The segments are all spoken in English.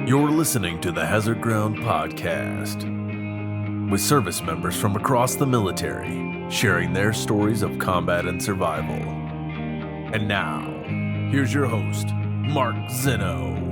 You're listening to the Hazard Ground Podcast, with service members from across the military sharing their stories of combat and survival. And now, here's your host, Mark Zeno.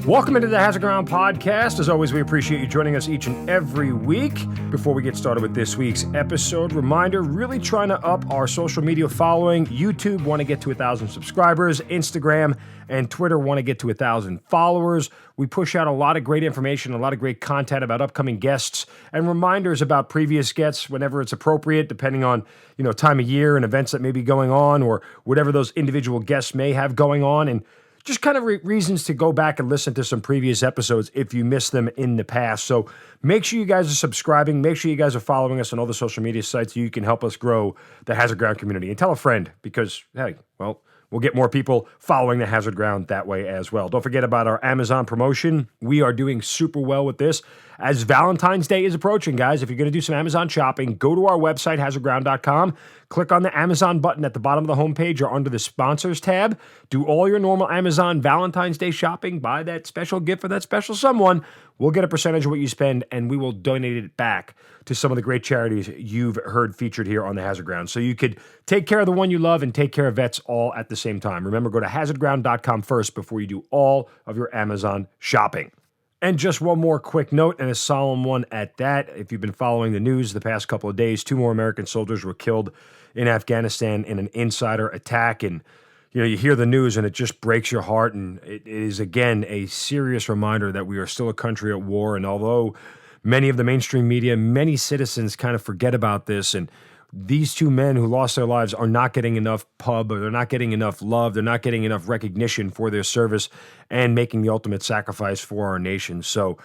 Welcome into the Hazard Ground Podcast. As always, we appreciate you joining us each and every week. Before we get started with this week's episode, reminder, really trying to up our social media following. YouTube, want to get to 1,000 subscribers. Instagram and Twitter want to get to 1,000 followers. We push out a lot of great information, a lot of great content about upcoming guests, and reminders about previous guests whenever it's appropriate, depending on, time of year and events that may be going on or whatever those individual guests may have going on. And just kind of reasons to go back and listen to some previous episodes if you missed them in the past. So make sure you guys are subscribing. Make sure you guys are following us on all the social media sites so you can help us grow the Hazard Ground community. And tell a friend because, we'll get more people following the Hazard Ground that way as well. Don't forget about our Amazon promotion. We are doing super well with this. As Valentine's Day is approaching, guys, if you're going to do some Amazon shopping, go to our website, hazardground.com. Click on the Amazon button at the bottom of the homepage or under the sponsors tab. Do all your normal Amazon Valentine's Day shopping. Buy that special gift for that special someone. We'll get a percentage of what you spend, and we will donate it back to some of the great charities you've heard featured here on the Hazard Ground. So you could take care of the one you love and take care of vets all at the same time. Remember, go to hazardground.com first before you do all of your Amazon shopping. And just one more quick note, and a solemn one at that. If you've been following the news the past couple of days, 2 more American soldiers were killed in Afghanistan in an insider attack. And, you hear the news and it just breaks your heart. And it is, again, a serious reminder that we are still a country at war. And although many of the mainstream media, many citizens kind of forget about this, and these 2 men who lost their lives are not getting enough pub, or they're not getting enough love, they're not getting enough recognition for their service and making the ultimate sacrifice for our nation. So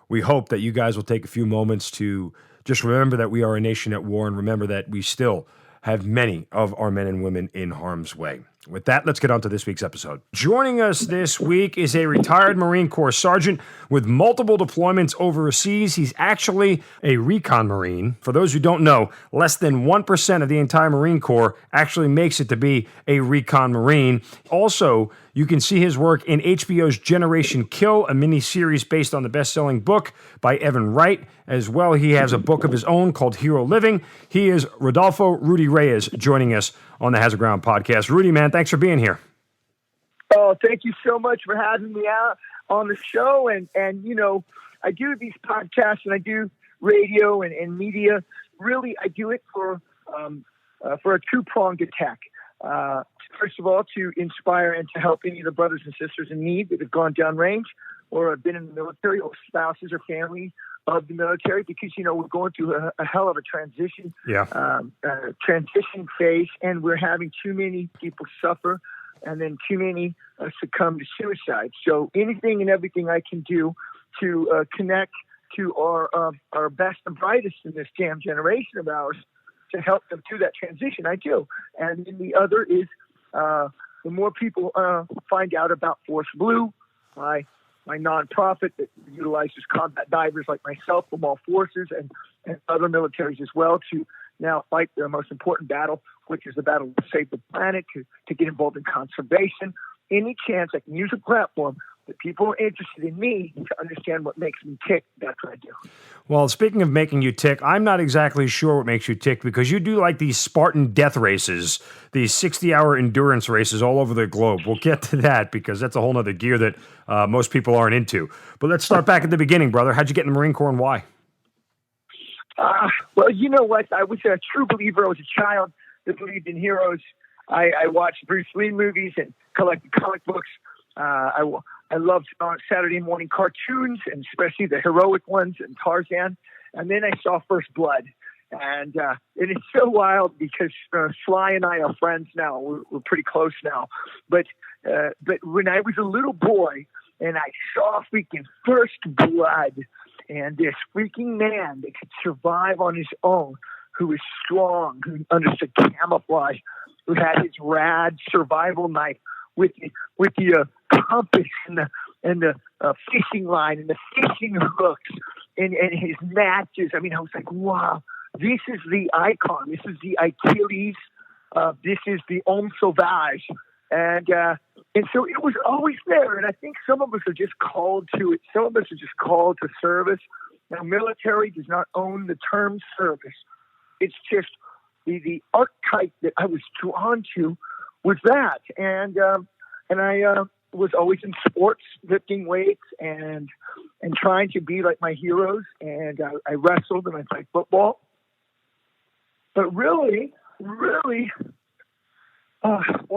we hope that you guys will take a few moments to just remember that we are a nation at war, and remember that we still have many of our men and women in harm's way. With that, let's get on to this week's episode. Joining us this week is a retired Marine Corps sergeant with multiple deployments overseas. He's actually a Recon Marine. For those who don't know, less than 1% of the entire Marine Corps actually makes it to be a Recon Marine. Also, you can see his work in HBO's Generation Kill, a mini-series based on the best-selling book by Evan Wright. As well, he has a book of his own called Hero Living. He is Rodolfo Rudy Reyes, joining us on the Hazard Ground Podcast. Rudy, man, thanks for being here. Oh, thank you so much for having me out on the show. And I do these podcasts and I do radio and media. Really, I do it for a two-pronged attack. First of all, to inspire and to help any of the brothers and sisters in need that have gone downrange or have been in the military, or spouses or family of the military, because, we're going through a hell of a transition, transition phase, and we're having too many people suffer and then too many succumb to suicide. So anything and everything I can do to connect to our best and brightest in this damn generation of ours to help them through that transition, I do. And then the other is the more people find out about Force Blue, my nonprofit that utilizes combat divers like myself from all forces and other militaries as well to now fight the most important battle, which is the battle to save the planet, to get involved in conservation. Any chance I can use a platform that people are interested in me to understand what makes me tick, that's what I do. Well, speaking of making you tick, I'm not exactly sure what makes you tick, because you do like these Spartan death races, these 60-hour endurance races all over the globe. We'll get to that because that's a whole other gear that most people aren't into. But let's start back at the beginning, brother. How'd you get in the Marine Corps and why? Well, you know what? I was a true believer. I was a child that believed in heroes. I watched Bruce Lee movies and collected comic books. I loved Saturday morning cartoons, and especially the heroic ones and Tarzan. And then I saw First Blood. And it is so wild because Sly and I are friends now. We're pretty close now. But when I was a little boy and I saw freaking First Blood and this freaking man that could survive on his own, who was strong, who understood camouflage, who had his rad survival knife with the compass and the fishing line and the fishing hooks and his matches. I mean, I was like, wow, this is the icon. This is the Achilles. This is the homme sauvage. And And so it was always there. And I think some of us are just called to it. Some of us are just called to service. Now, military does not own the term service. It's just the archetype that I was drawn to was that. And I was always in sports, lifting weights and trying to be like my heroes. And I wrestled and I played football. But really, well,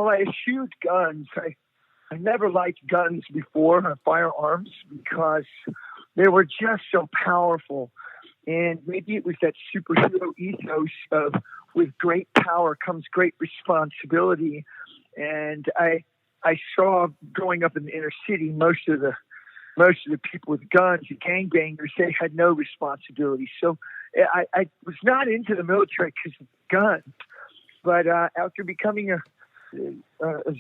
I eschewed guns. I never liked guns before, firearms, because they were just so powerful. And maybe it was that superhero ethos of with great power comes great responsibility. And I saw growing up in the inner city, most of the people with guns, the gangbangers, they had no responsibility. So I was not into the military because of guns. But after becoming a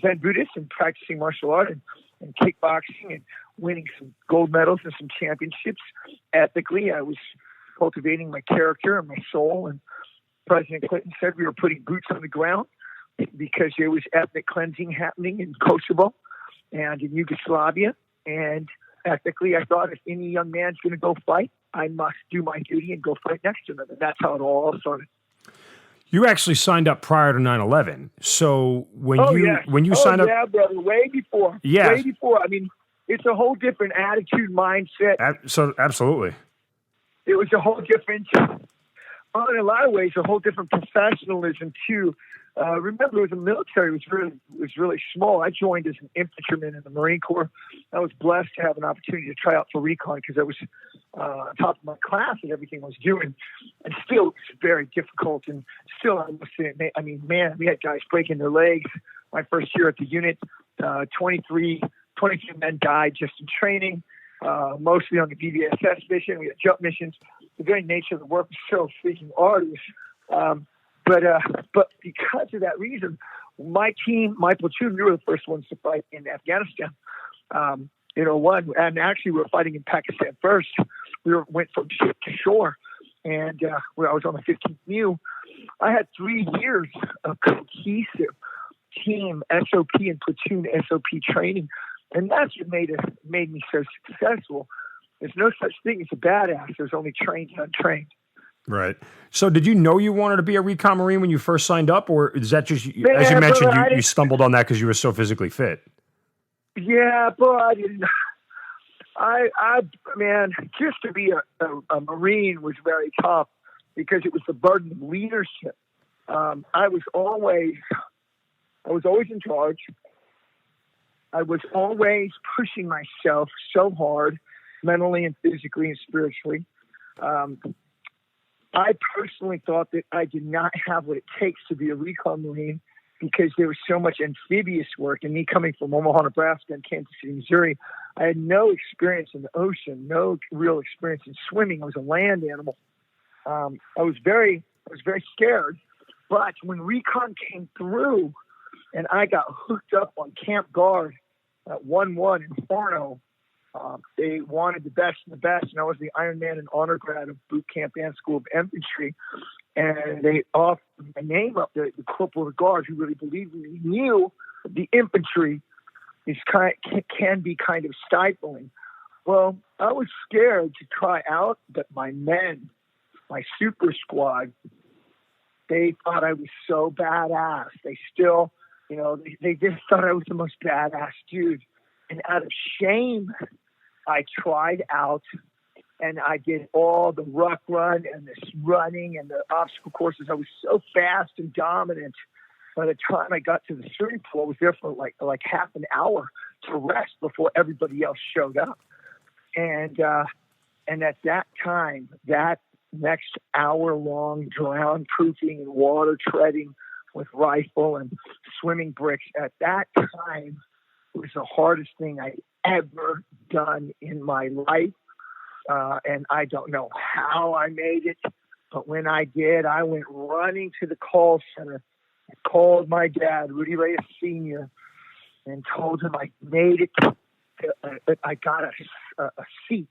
Zen Buddhist and practicing martial art and kickboxing and winning some gold medals and some championships ethically, I was cultivating my character and my soul. And President Clinton said we were putting boots on the ground because there was ethnic cleansing happening in Kosovo and in Yugoslavia. And ethically, I thought if any young man's going to go fight, I must do my duty and go fight next to them. And that's how it all started. You actually signed up prior to 9/11. So when you signed up, yeah, brother, way before. Yeah. Way before. I mean, it's a whole different attitude, mindset. So absolutely. It was a whole different, in a lot of ways, a whole different professionalism too. Remember, the military was really small. I joined as an infantryman in the Marine Corps. I was blessed to have an opportunity to try out for recon because I was top of my class and everything I was doing. And still, it's very difficult. And still, I must say, I mean, man, we had guys breaking their legs. My first year at the unit, 23 men died just in training, mostly on the BVSS mission. We had jump missions. The very nature of the work was so freaking arduous. But because of that reason, my team, my platoon, we were the first ones to fight in Afghanistan. In 01, and actually we were fighting in Pakistan first. We went from ship to shore, and where I was on the 15th MEU. I had 3 years of cohesive team SOP and platoon SOP training, and that's what made me so successful. There's no such thing as a badass. There's only trained and untrained. Right. So did you know you wanted to be a Recon Marine when you first signed up, or is that just, Man, as you mentioned, brother, you stumbled on that because you were so physically fit? Yeah, but I didn't. Man, just to be a Marine was very tough because it was the burden of leadership. I was always in charge. I was always pushing myself so hard, mentally and physically and spiritually. I personally thought that I did not have what it takes to be a Recon Marine because there was so much amphibious work. And me coming from Omaha, Nebraska and Kansas City, Missouri, I had no experience in the ocean, no real experience in swimming. I was a land animal. I was very scared. But when Recon came through and I got hooked up on Camp Guard at 1-1 in Forno, they wanted the best and the best, and I was the Iron Man and honor grad of boot camp and school of infantry, and they offered my name up. The corporal of the guard, who really believed in me, knew the infantry can be kind of stifling. Well, I was scared to try out, but my men, my super squad, they thought I was so badass. They still, they just thought I was the most badass dude. And out of shame, I tried out and I did all the ruck run and the running and the obstacle courses. I was so fast and dominant. By the time I got to the swimming pool, I was there for like half an hour to rest before everybody else showed up. And at that time, that next hour-long drown proofing and water treading with rifle and swimming bricks, at that time, it was the hardest thing I'd ever done in my life. And I don't know how I made it, but when I did, I went running to the call center. I called my dad, Rudy Reyes Sr., and told him I made it. I got a seat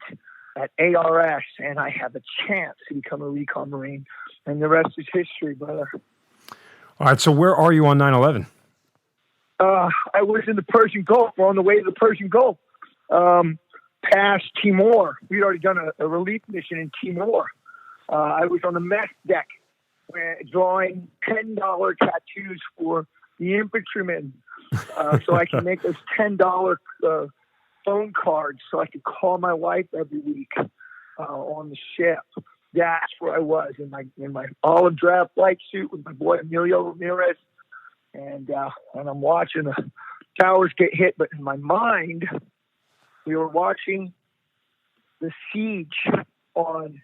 at ARS, and I have a chance to become a Recon Marine. And the rest is history, brother. All right, so where are you on 9/11? I was in the Persian Gulf. We're on the way to the Persian Gulf, past Timor. We'd already done a relief mission in Timor. I was on the mess deck drawing $10 tattoos for the infantrymen, so I can make those $10 phone cards so I could call my wife every week on the ship. That's where I was in my olive drab flight suit with my boy Emilio Ramirez, and I'm watching the towers get hit. But in my mind, we were watching the siege on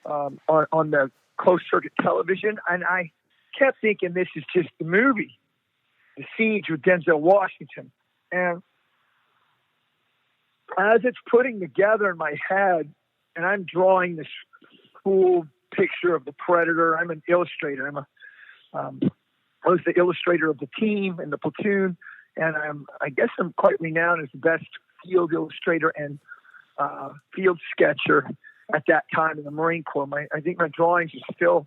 the closed circuit television, and I kept thinking this is just the movie, The Siege with Denzel Washington. And as it's putting together in my head, and I'm drawing this cool picture of the Predator. I'm an illustrator. I was the illustrator of the team and the platoon, and I guess I'm quite renowned as the best field illustrator and field sketcher at that time in the Marine Corps. I think my drawings are still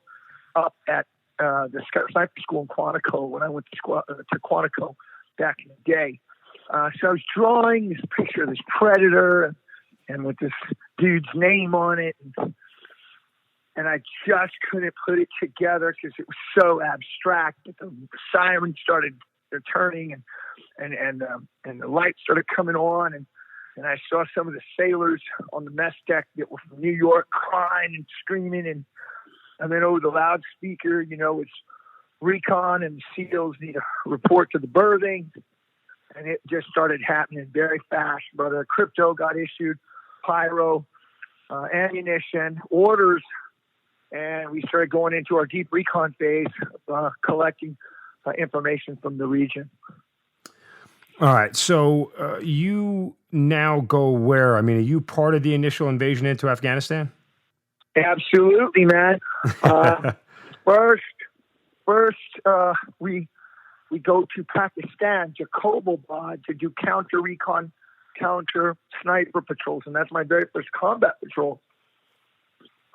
up at the Sniper School in Quantico when I went to Quantico back in the day. So I was drawing this picture of this Predator and with this dude's name on it. And I just couldn't put it together because it was so abstract. But the sirens started turning and the lights started coming on. And I saw some of the sailors on the mess deck that were from New York crying and screaming. And then over the loudspeaker, it's Recon and the SEALs need a report to the berthing. And it just started happening very fast, brother. Crypto got issued, pyro, ammunition, orders, and we started going into our deep recon phase, collecting information from the region. All right, so you now go where? I mean, are you part of the initial invasion into Afghanistan? Absolutely, man. First, we go to Pakistan, Jacobabad, to do counter recon, counter sniper patrols, and that's my very first combat patrol.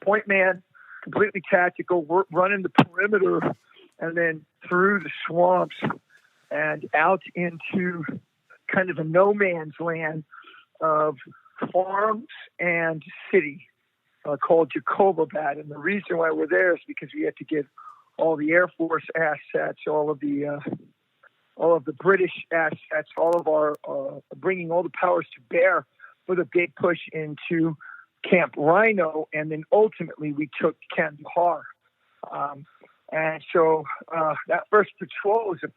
Point man, completely tactical. We're running the perimeter, and then through the swamps and out into kind of a no man's land of farms and city called Jacobabad. And the reason why we're there is because we had to get all the Air Force assets, all of the British assets, all of our bringing all the powers to bear for the big push into Camp Rhino, and then ultimately we took Kandahar. And so that first patrol was the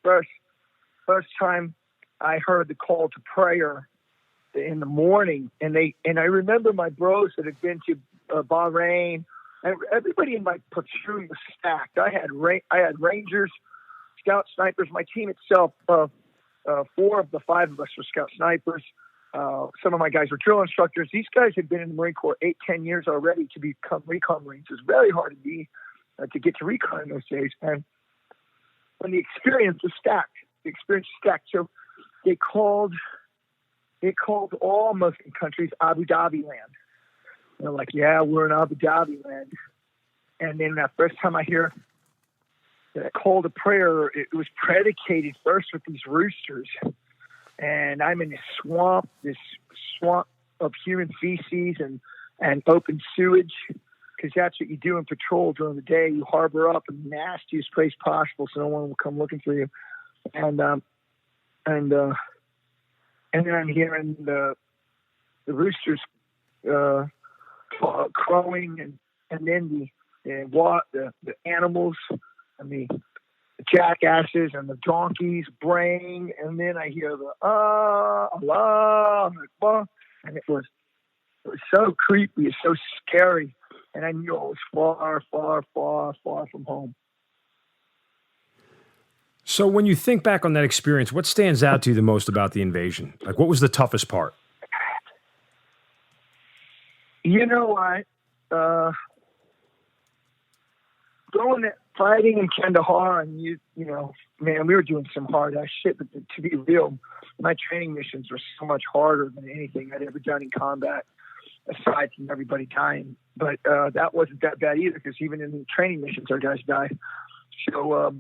first time I heard the call to prayer in the morning, and I remember my bros that had been to Bahrain. Everybody in my platoon was stacked. I had Rangers, Scout Snipers. My team itself, 4 of the 5 of us were Scout Snipers. Some of my guys were drill instructors. These guys had been in the Marine Corps 8-10 years already to become Recon Marines. It was very hard to get to Recon in those days. And when the experience was stacked, so they called all Muslim countries Abu Dhabi land. And they're like, yeah, we're in Abu Dhabi land. And then that first time I hear that call to prayer, it was predicated first with these roosters. And I'm in this swamp of human feces and open sewage, because that's what you do in patrol during the day. You harbor up in the nastiest place possible so no one will come looking for you. And then I'm hearing the roosters crowing, and then the animals and the jackasses and the donkeys braying, and then I hear the Allah Akbar, and it was so creepy, it's so scary, and I knew I was far, far, far, far from home. So when you think back on that experience, what stands out to you the most about the invasion? Like, what was the toughest part? You know what? Fighting in Kandahar, and you know, man, we were doing some hard ass shit. But to be real, my training missions were so much harder than anything I'd ever done in combat, aside from everybody dying. But that wasn't that bad either, because even in the training missions, our guys died. So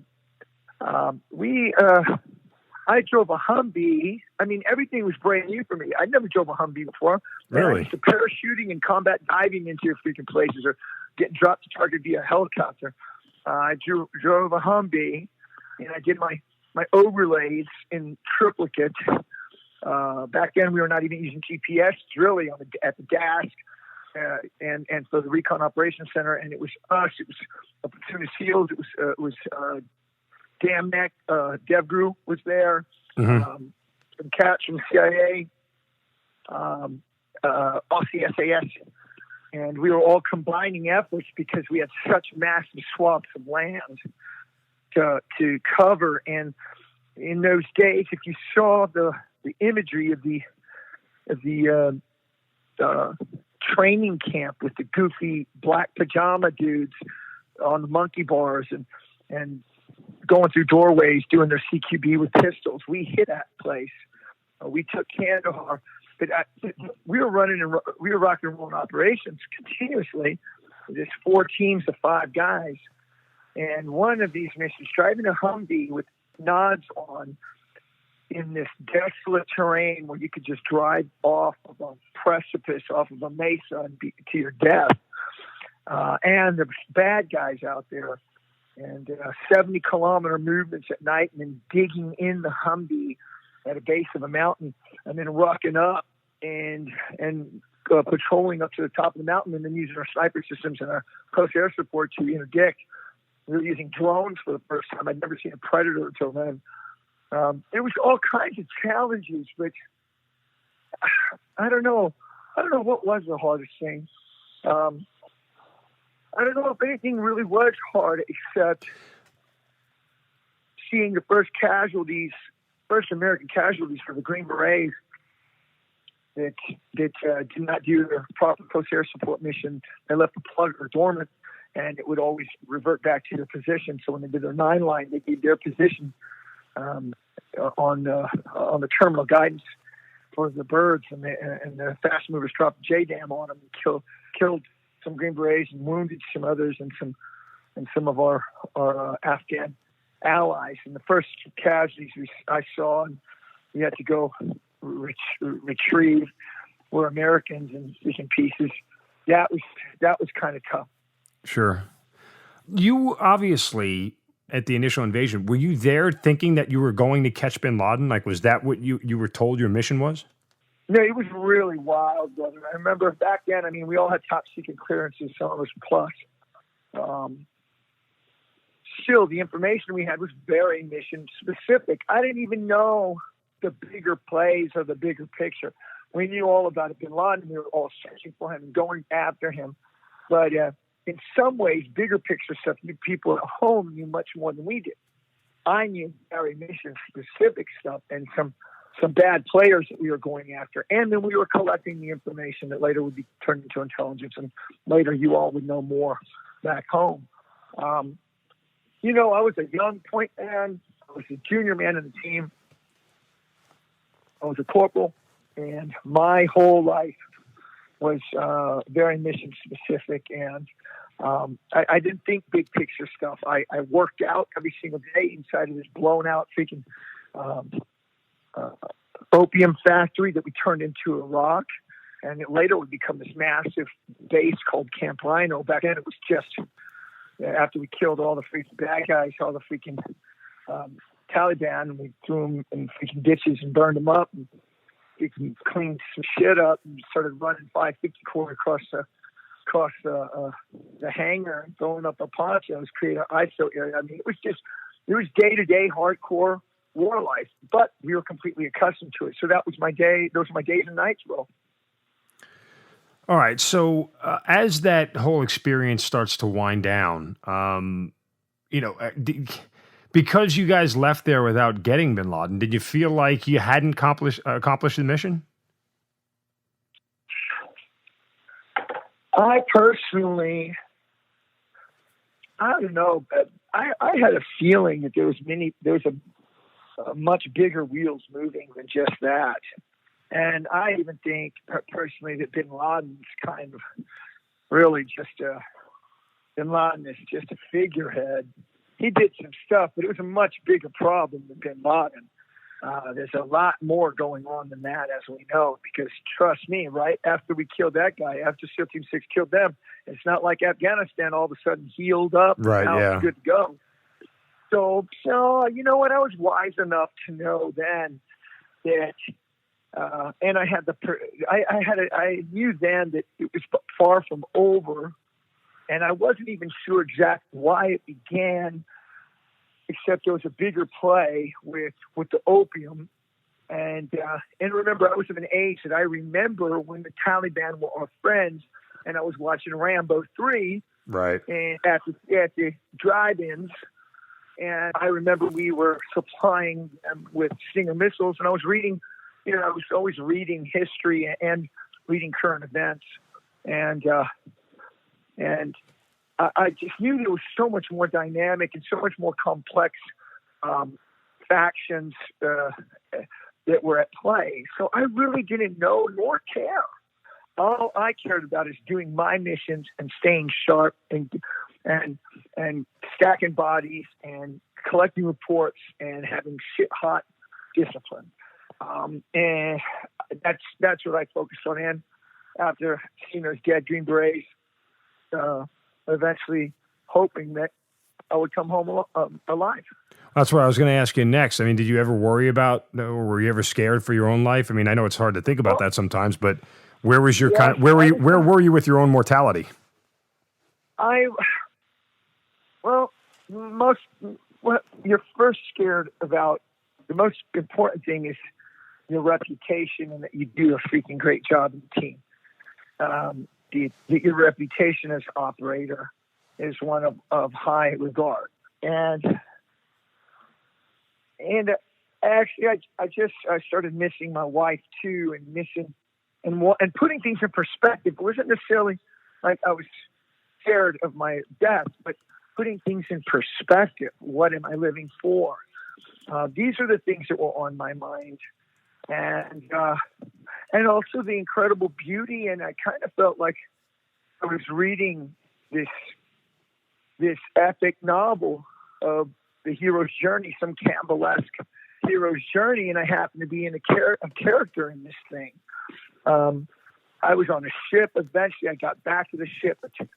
I drove a Humvee. I mean, everything was brand new for me. I never drove a Humvee before. Really? I used to parachuting and combat diving into freaking places or getting dropped to target via helicopter. I drove a Humvee, and I did my overlays in triplicate. Back then, we were not even using GPS, really, at the desk. And for the Recon Operations Center, and it was us. It was a platoon of SEALs. It was Damneck, DevGru was there. Some cats from CIA, Aussie SAS, and we were all combining efforts because we had such massive swaths of land to cover. And in those days, if you saw the imagery of the training camp with the goofy black pajama dudes on the monkey bars and going through doorways doing their CQB with pistols, we hit that place. We took Kandahar, but we were rock and rolling operations continuously. There's 4 teams of 5 guys, and one of these missions, driving a Humvee with nods on in this desolate terrain where you could just drive off of a precipice, off of a mesa, and be to your death. And there's bad guys out there, and 70-kilometer movements at night, and then digging in the Humvee at a base of a mountain, and then rocking up and patrolling up to the top of the mountain, and then using our sniper systems and our close air support to interdict. We were using drones for the first time. I'd never seen a Predator until then. There was all kinds of challenges, but I don't know what was the hardest thing. I don't know if anything really was hard except seeing the first American casualties for the Green Berets that did not do their proper close air support mission. They left the plugger dormant, and it would always revert back to their position. So when they did their 9 line, they gave their position on the terminal guidance for the birds, and the fast movers dropped JDAM on them and killed some Green Berets and wounded some others and some of our Afghan allies. And the first casualties I saw and we had to go retrieve were Americans and freaking pieces. That was kind of tough. Sure. You obviously, at the initial invasion, were you there thinking that you were going to catch bin Laden? Like, was that what you were told your mission was? No, it was really wild, brother. I remember back then, I mean, we all had top secret clearances, some of us plus. Still, the information we had was very mission specific. I didn't even know the bigger plays or the bigger picture. We knew all about bin Laden. We were all searching for him and going after him. But in some ways, bigger picture stuff, you people at home knew much more than we did. I knew very mission-specific stuff and some bad players that we were going after. And then we were collecting the information that later would be turned into intelligence, and later you all would know more back home. I was a young point man. I was a junior man in the team. I was a corporal, and my whole life was very mission-specific, and I didn't think big picture stuff. I worked out every single day inside of this blown-out freaking opium factory that we turned into Iraq, and it later would become this massive base called Camp Rhino. Back then, it was just after we killed all the freaking bad guys, all the freaking Taliban, and we threw them in freaking ditches and burned them up, and we cleaned some shit up and started running 550 core across the hangar and throwing up the ponchos, create an ISO area. I mean, it was day-to-day hardcore war life, but we were completely accustomed to it. So that was my day. Those were my days and nights, bro. All right. So as that whole experience starts to wind down, because you guys left there without getting bin Laden, did you feel like you hadn't accomplished the mission? I personally, I don't know, but I had a feeling that there was a much bigger wheels moving than just that. And I even think personally that bin Laden's kind of really bin Laden is just a figurehead. He did some stuff, but it was a much bigger problem than bin Laden. There's a lot more going on than that, as we know, because trust me, right after we killed that guy, after SEAL Team 6 killed them, it's not like Afghanistan all of a sudden healed up. Right, now yeah. it's good to go. So you know what? I was wise enough to know then that, and I had I knew then that it was far from over, and I wasn't even sure exactly why it began, except there was a bigger play with the opium. And remember, I was of an age that I remember when the Taliban were our friends, and I was watching Rambo 3 right, and at the drive-ins. And I remember we were supplying them with Stinger missiles, and I was reading, I was always reading history and reading current events. And I just knew there was so much more dynamic and so much more complex factions that were at play. So I really didn't know nor care. All I cared about is doing my missions and staying sharp and stacking bodies and collecting reports and having shit hot discipline. And that's what I focused on. And after seeing those dead Green Berets, eventually hoping that I would come home alive. That's what I was going to ask you next. I mean, did you ever worry about, or were you ever scared for your own life? I mean, I know it's hard to think about that sometimes, but where was your where were you with your own mortality? What you're first scared about, the most important thing is your reputation and that you do a freaking great job in the team. Your reputation as operator is one of high regard. And actually, I started missing my wife too, and missing and putting things in perspective. It wasn't necessarily like I was scared of my death, but putting things in perspective. What am I living for? These are the things that were on my mind, and also the incredible beauty. And I kind of felt like I was reading this epic novel of the hero's journey, some Campbell-esque hero's journey, and I happened to be in a character in this thing. I was on a ship. Eventually, I got back to the ship. It took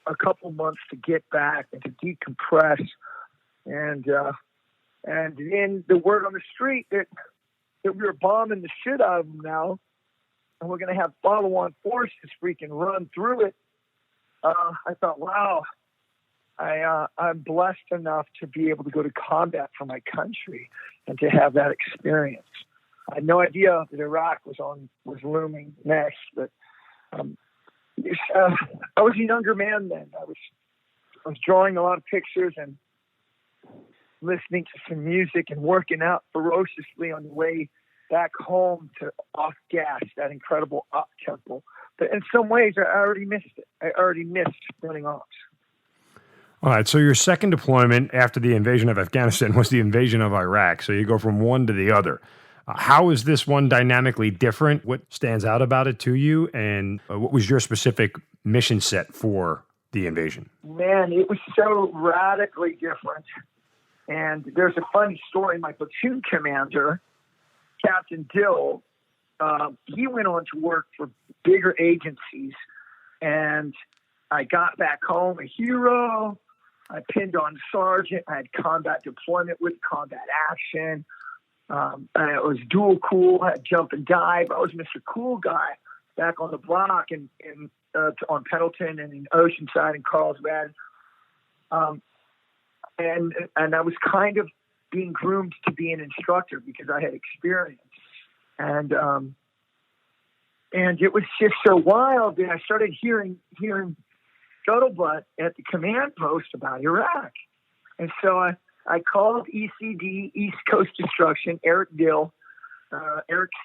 a couple months to get back and to decompress, and then the word on the street that we were bombing the shit out of them now, and we're going to have follow-on forces freaking run through it. I thought, wow, I'm blessed enough to be able to go to combat for my country and to have that experience. I had no idea that Iraq was looming next, but I was a younger man then. I was drawing a lot of pictures and listening to some music and working out ferociously on the way back home to off gas, that incredible up tempo. But in some ways, I already missed it. I already missed running off. All right, so your second deployment after the invasion of Afghanistan was the invasion of Iraq. So you go from one to the other. How is this one dynamically different? What stands out about it to you? And what was your specific mission set for the invasion? Man, it was so radically different. And there's a funny story. My platoon commander, Captain Dill, he went on to work for bigger agencies. And I got back home a hero. I pinned on sergeant. I had combat deployment with combat action. And it was dual cool. I had jump and dive. I was Mr. Cool Guy back on the block on Pendleton and in Oceanside and Carlsbad. And I was kind of being groomed to be an instructor because I had experience. And it was just so wild that I started hearing scuttlebutt at the command post about Iraq. And so I called ECD, East Coast Destruction, Eric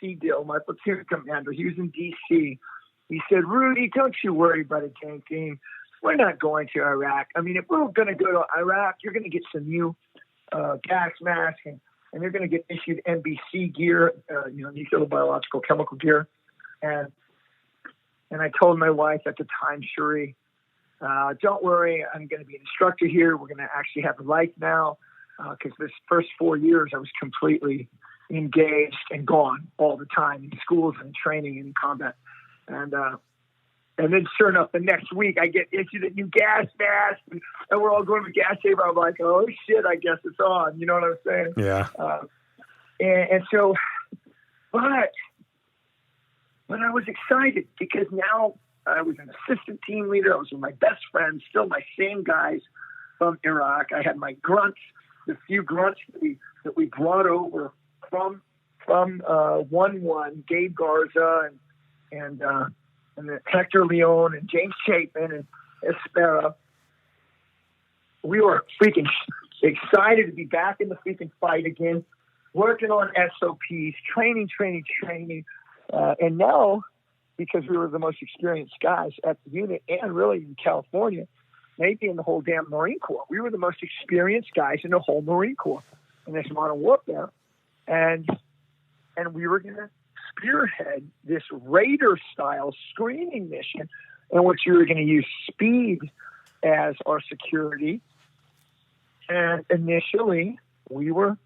C. Dill, my platoon commander. He was in D.C. He said, Rudy, don't you worry about a dang thing. We're not going to Iraq. I mean, if we're going to go to Iraq, you're going to get some new gas masks, and you're going to get issued NBC gear, nuclear, biological, chemical gear. And I told my wife at the time, Shuri, don't worry, I'm going to be an instructor here. We're going to actually have a life now. because this first 4 years I was completely engaged and gone all the time in schools and training and combat. And then sure enough, the next week I get issued a new gas mask, and we're all going to gas chamber. I'm like, oh shit, I guess it's on. You know what I'm saying? Yeah. And so, but I was excited because now I was an assistant team leader. I was with my best friends, still my same guys from Iraq. I had my grunts, the few grunts that we brought over from 1-1, Gabe Garza and Hector Leon and James Chapin and Espera. We were freaking excited to be back in the freaking fight again, working on SOPs, training. And now, because we were the most experienced guys at the unit and really in California, maybe in the whole damn Marine Corps, we were the most experienced guys in the whole Marine Corps in this modern warfare. And we were going to spearhead this Raider-style screening mission in which we were going to use speed as our security. And initially, we were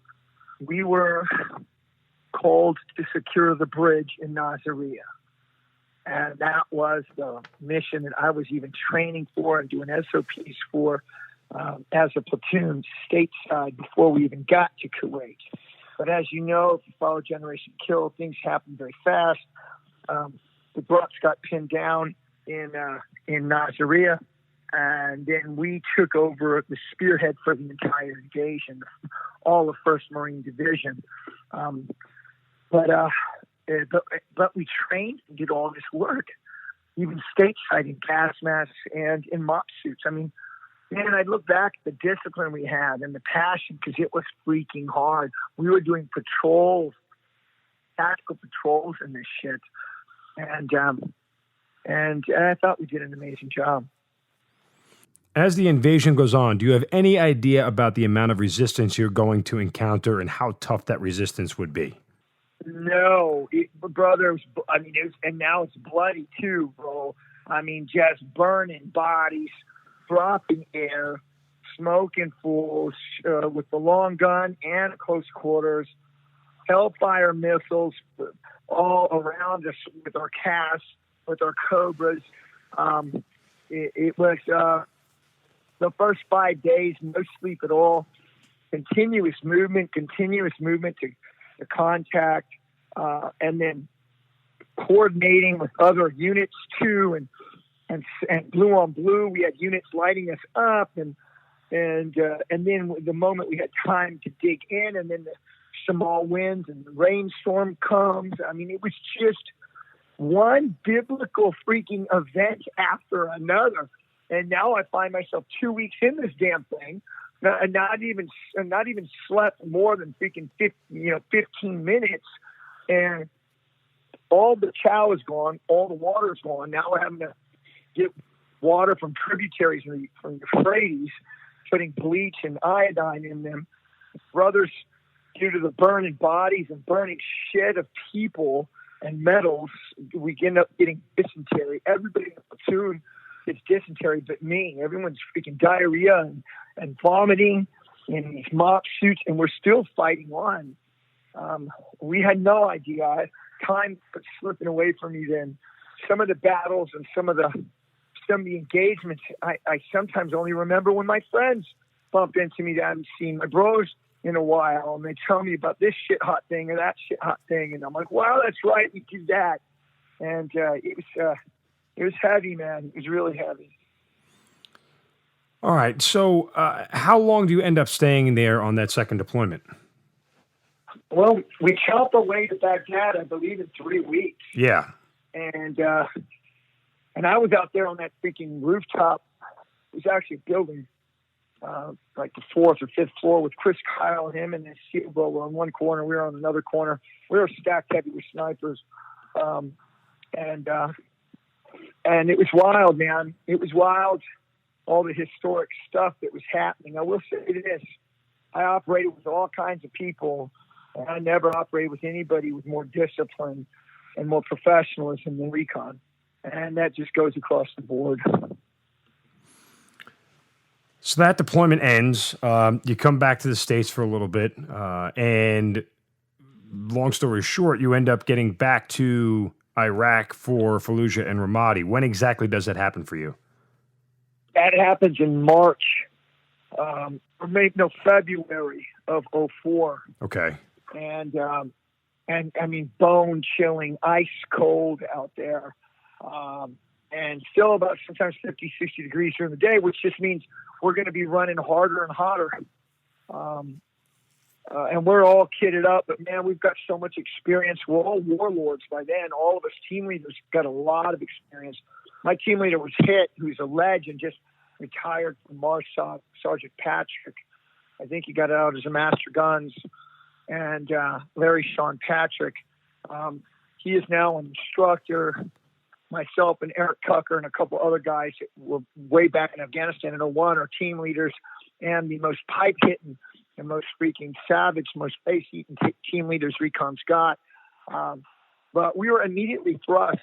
called to secure the bridge in Nasiriyah. And that was the mission that I was even training for and doing SOPs for as a platoon stateside before we even got to Kuwait. But as you know, if you follow Generation Kill, things happen very fast. The Brooks got pinned down in Nasiriyah, and then we took over the spearhead for the entire invasion, all of 1st Marine Division. But we trained and did all this work, even stateside in gas masks and in mop suits. I mean, man, I look back at the discipline we had and the passion because it was freaking hard. We were doing patrols, tactical patrols in this shit. And I thought we did an amazing job. As the invasion goes on, do you have any idea about the amount of resistance you're going to encounter and how tough that resistance would be? No, brother. And now it's bloody too, bro. I mean, just burning bodies, dropping air, smoking fools with the long gun and close quarters, Hellfire missiles all around us with our casts, with our Cobras. It was the first 5 days, no sleep at all, continuous movement to contact, and then coordinating with other units too, and blue on blue, we had units lighting us up, and then the moment we had time to dig in, and then the small winds and the rainstorm comes. I mean, it was just one biblical freaking event after another. And now I find myself 2 weeks in this damn thing, and not even slept more than freaking 15 minutes, and all the chow is gone, all the water is gone. Now we're having to get water from tributaries from the Euphrates, putting bleach and iodine in them. Brothers, due to the burning bodies and burning shit of people and metals, we end up getting dysentery. Everybody in the platoon gets dysentery but me. Everyone's freaking diarrhea and vomiting in these mop suits, and we're still fighting on. We had no idea. Time was slipping away from me then. Some of the battles and some of the engagements, I sometimes only remember when my friends bump into me that I haven't seen my bros in a while, and they tell me about this shit hot thing or that shit hot thing, and I'm like, wow, that's right, we did that. And it was heavy, man. It was really heavy. All right. So how long do you end up staying there on that second deployment? Well, we chopped our way to Baghdad, I believe, in 3 weeks. Yeah. And I was out there on that freaking rooftop. It was actually a building, like the 4th or 5th floor, with Chris Kyle and him and his SEAL bro were on one corner. We were on another corner. We were stacked heavy with snipers. And it was wild, man. It was wild, all the historic stuff that was happening. I will say this. I operated with all kinds of people, and I never operated with anybody with more discipline and more professionalism than Recon. And that just goes across the board. So that deployment ends. You come back to the States for a little bit, and long story short, you end up getting back to Iraq for Fallujah and Ramadi. When exactly does that happen for you? That happens in March, or maybe February of 2004. Okay. And I mean, bone chilling, ice cold out there. And still about sometimes 50, 60 degrees during the day, which just means we're going to be running harder and hotter. And we're all kitted up, but man, we've got so much experience. We're all warlords by then. All of us team leaders got a lot of experience. My team leader was hit, who's a legend, just retired from Marshal, Sergeant Patrick. I think he got out as a master guns. And Larry Sean Patrick, he is now an instructor. Myself and Eric Tucker and a couple other guys that were way back in Afghanistan in 2001 are team leaders and the most pipe-hitting and most freaking savage, most face-eating team leaders Recon's got. But we were immediately thrust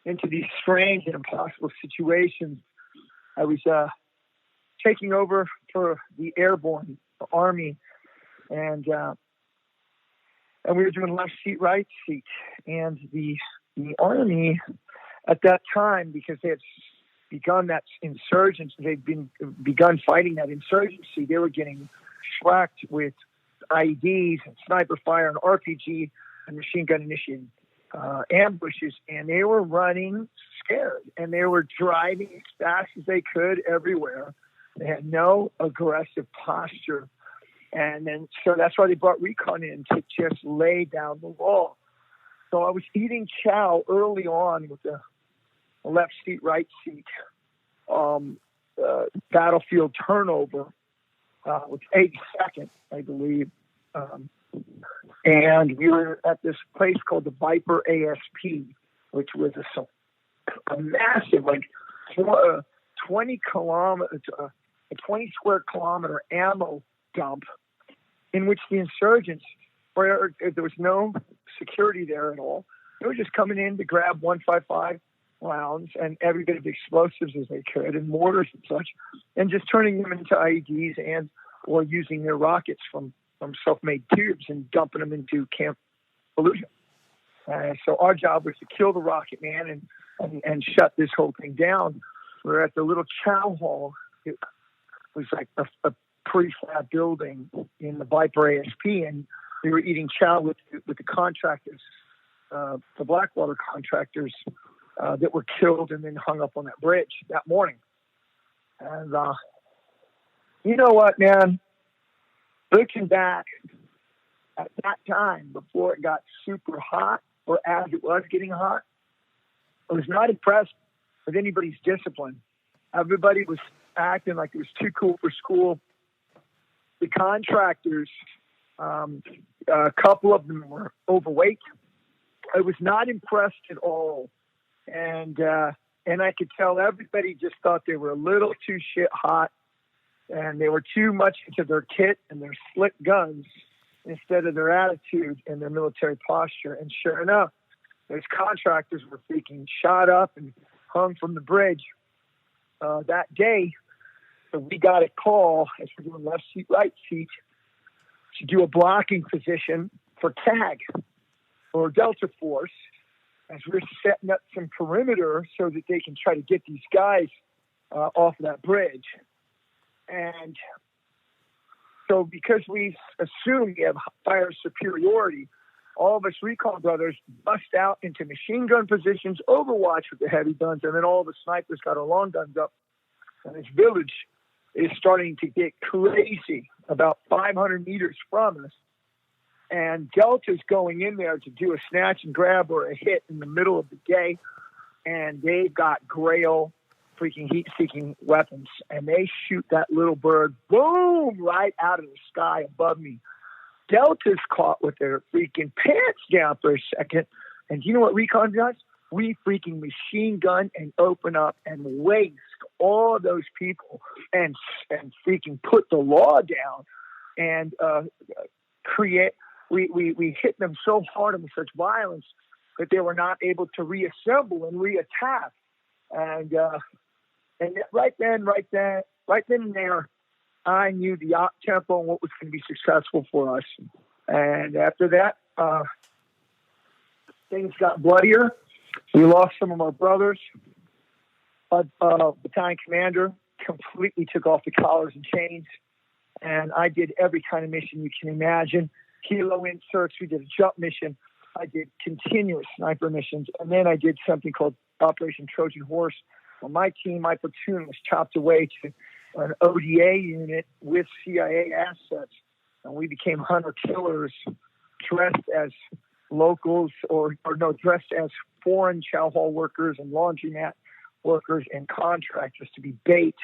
into these strange and impossible situations. I was taking over for the airborne Army, and we were doing left seat, right seat. And the Army at that time, because they had begun that insurgency, they'd begun fighting that insurgency, they were getting tracked with IEDs and sniper fire and RPG and machine gun initiated ambushes, and they were running scared, and they were driving as fast as they could everywhere. They had no aggressive posture. And then, so that's why they brought Recon in, to just lay down the law. So I was eating chow early on with the left seat, right seat, battlefield turnover, with 82nd, I believe. And we were at this place called the Viper ASP, which was a massive, 20 square kilometer ammo dump, in which the insurgents, where there was no security there at all, they were just coming in to grab 155 rounds and every bit of explosives as they could, and mortars and such, and just turning them into IEDs and or using their rockets from self-made tubes and dumping them into Camp Fallujah. So our job was to kill the rocket man and shut this whole thing down. We were at the little chow hall. It was like a prefab building in the Viper ASP, and we were eating chow with the contractors, the Blackwater contractors that were killed and then hung up on that bridge that morning. And you know what, man? Looking back at that time, before it got super hot, or as it was getting hot, I was not impressed with anybody's discipline. Everybody was acting like it was too cool for school. The contractors, a couple of them were overweight. I was not impressed at all. And I could tell everybody just thought they were a little too shit hot, and they were too much into their kit and their slick guns instead of their attitude and their military posture. And sure enough, those contractors were freaking shot up and hung from the bridge that day. So we got a call as we're doing left seat, right seat to do a blocking position for TAG or Delta Force, as we're setting up some perimeter so that they can try to get these guys off of that bridge. And so because we assume we have fire superiority, all of us Recon brothers bust out into machine gun positions, overwatch with the heavy guns, and then all the snipers got our long guns up. And this village is starting to get crazy about 500 meters from us. And Delta's going in there to do a snatch and grab or a hit in the middle of the day. And they've got Grail freaking heat-seeking weapons. And they shoot that little bird, boom, right out of the sky above me. Delta's caught with their freaking pants down for a second. And you know what Recon does? We freaking machine gun and open up and waste all those people and freaking put the law down and create. We hit them so hard and with such violence that they were not able to reassemble and reattack. And right then, right then and there, I knew the op tempo and what was going to be successful for us. And after that, things got bloodier. We lost some of our brothers. Battalion commander completely took off the collars and chains, and I did every kind of mission you can imagine. Kilo inserts, we did a jump mission. I did continuous sniper missions, and then I did something called Operation Trojan Horse. Well, my team, my platoon was chopped away to an ODA unit with CIA assets, and we became hunter-killers dressed as locals dressed as foreign chow hall workers and laundromat workers and contractors to be bait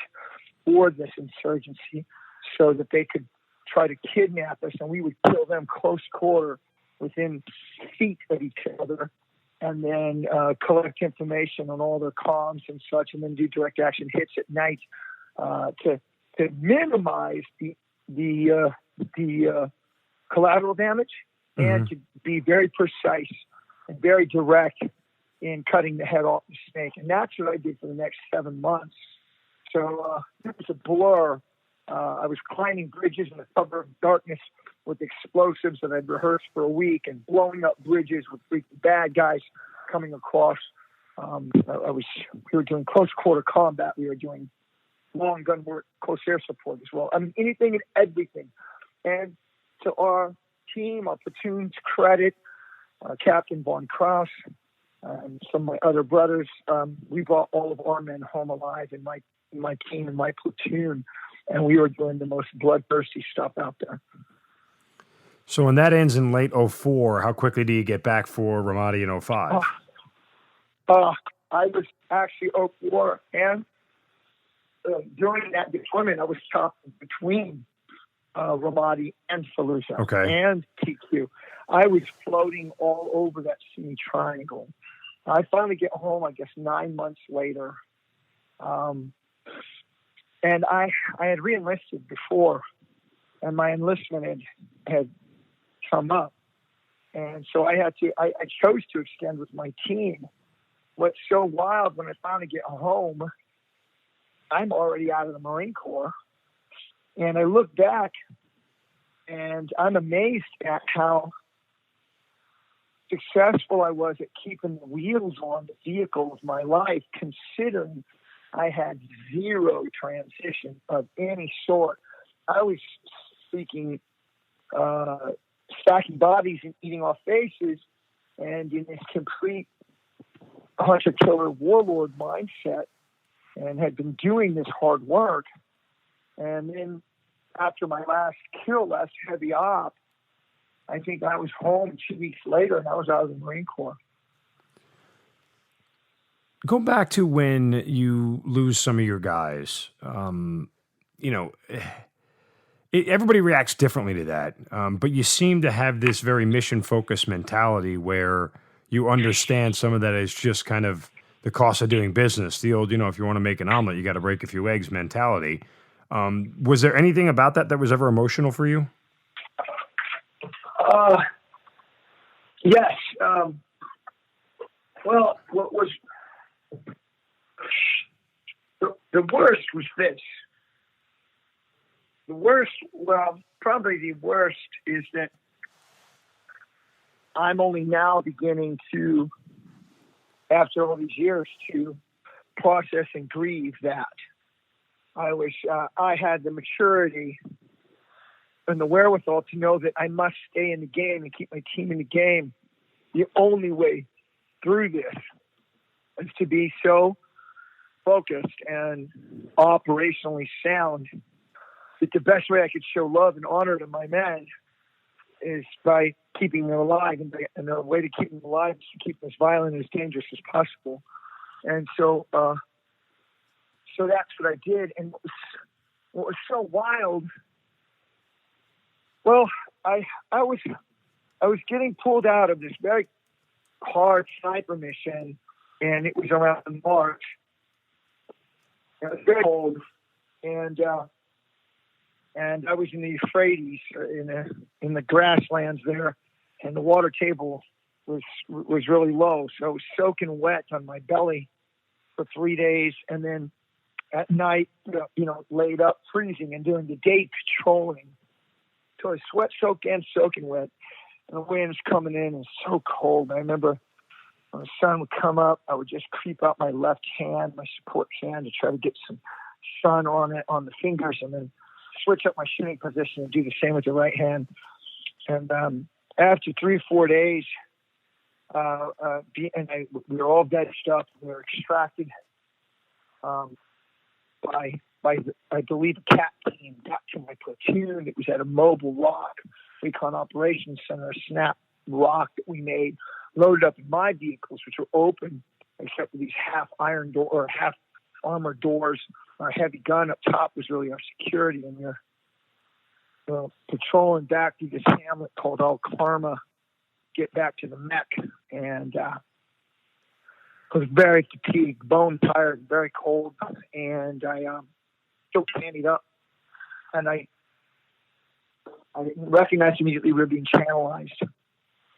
for this insurgency so that they could try to kidnap us, and we would kill them close quarter within feet of each other, and then collect information on all their comms and such, and then do direct action hits at night to minimize the collateral damage and to be very precise and very direct in cutting the head off the snake. And that's what I did for the next 7 months. So it was a blur. I was climbing bridges in the cover of darkness with explosives that I'd rehearsed for a week and blowing up bridges with freaking bad guys coming across. We were doing close quarter combat. We were doing long gun work, close air support as well. I mean, anything and everything. And to our team, our platoon's credit, Captain Von Krause, and some of my other brothers, we brought all of our men home alive in my team and my platoon, and we were doing the most bloodthirsty stuff out there. So when that ends in late 04, how quickly do you get back for Ramadi in 05? I was actually 04, and during that deployment, I was chopped between Ramadi and Fallujah and TQ. I was floating all over that Simi Triangle. I finally get home, I guess, 9 months later. And I had re-enlisted before, and my enlistment had come up. And so I chose to extend with my team. What's so wild, when I finally get home, I'm already out of the Marine Corps. And I look back, and I'm amazed at how successful I was at keeping the wheels on the vehicle of my life, considering I had zero transition of any sort. I was speaking, stacking bodies and eating off faces, and in this complete hunter-killer warlord mindset, and had been doing this hard work. And then after my last heavy op, I think I was home 2 weeks later, and I was out of the Marine Corps. Go back to when you lose some of your guys. Everybody reacts differently to that, but you seem to have this very mission-focused mentality where you understand some of that is just kind of the cost of doing business. The old, if you want to make an omelet, you got to break a few eggs mentality. Was there anything about that was ever emotional for you? Yes. Well, what was the worst was this. Probably the worst is that I'm only now beginning to, after all these years, to process and grieve that. I had the maturity and the wherewithal to know that I must stay in the game and keep my team in the game. The only way through this is to be so focused and operationally sound that the best way I could show love and honor to my men is by keeping them alive. And the way to keep them alive is to keep them as violent and as dangerous as possible. And so that's what I did. And what was so wild, well, I was getting pulled out of this very hard sniper mission, and it was around March. It was very cold, and I was in the Euphrates, in the grasslands there, and the water table was really low, so I was soaking wet on my belly for 3 days, and then at night, laid up freezing, and during the day patrolling. So I was sweat soaked and soaking wet, and the wind's coming in and so cold. I remember when the sun would come up, I would just creep out my left hand, my support hand, to try to get some sun on it, on the fingers, and then switch up my shooting position and do the same with the right hand. And after 3 or 4 days, we were all vegged up. We were extracted by I believe a CAT team got to my platoon. It was at a mobile rock, Recon Operations Center, a snap rock that we made, loaded up in my vehicles, which were open except for these half iron door or half armored doors. Our heavy gun up top was really our security, and we're patrolling back through this hamlet called Al Karma, get back to the mech, and I was very fatigued, bone tired, very cold, and I still panted up, and I recognized immediately we were being channelized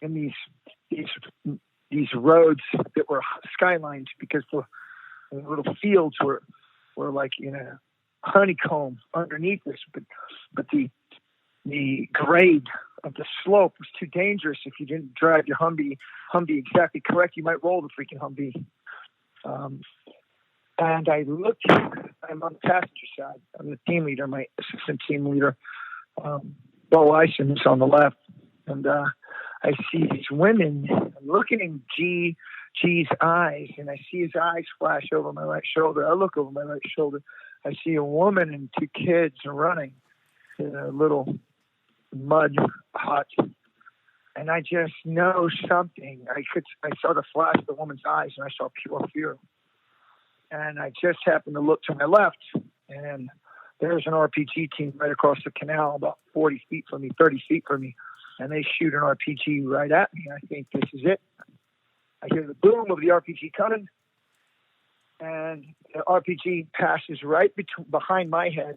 in these roads that were skylines, because the little fields were like in a honeycomb underneath us, but the grade of the slope was too dangerous. If you didn't drive your Humvee exactly correct, you might roll the freaking Humvee. And I looked, I'm on the passenger side. I'm the team leader, my assistant team leader, Bo Lyson, is on the left. And I see these women. I'm looking in G's eyes, and I see his eyes flash over my right shoulder. I look over my right shoulder. I see a woman and 2 kids running in a little mud hut. And I just know something. I saw the flash of the woman's eyes, and I saw pure fear. And I just happened to look to my left, and there's an RPG team right across the canal, about 30 feet from me, and they shoot an RPG right at me. I think this is it. I hear the boom of the RPG coming, and the RPG passes right behind my head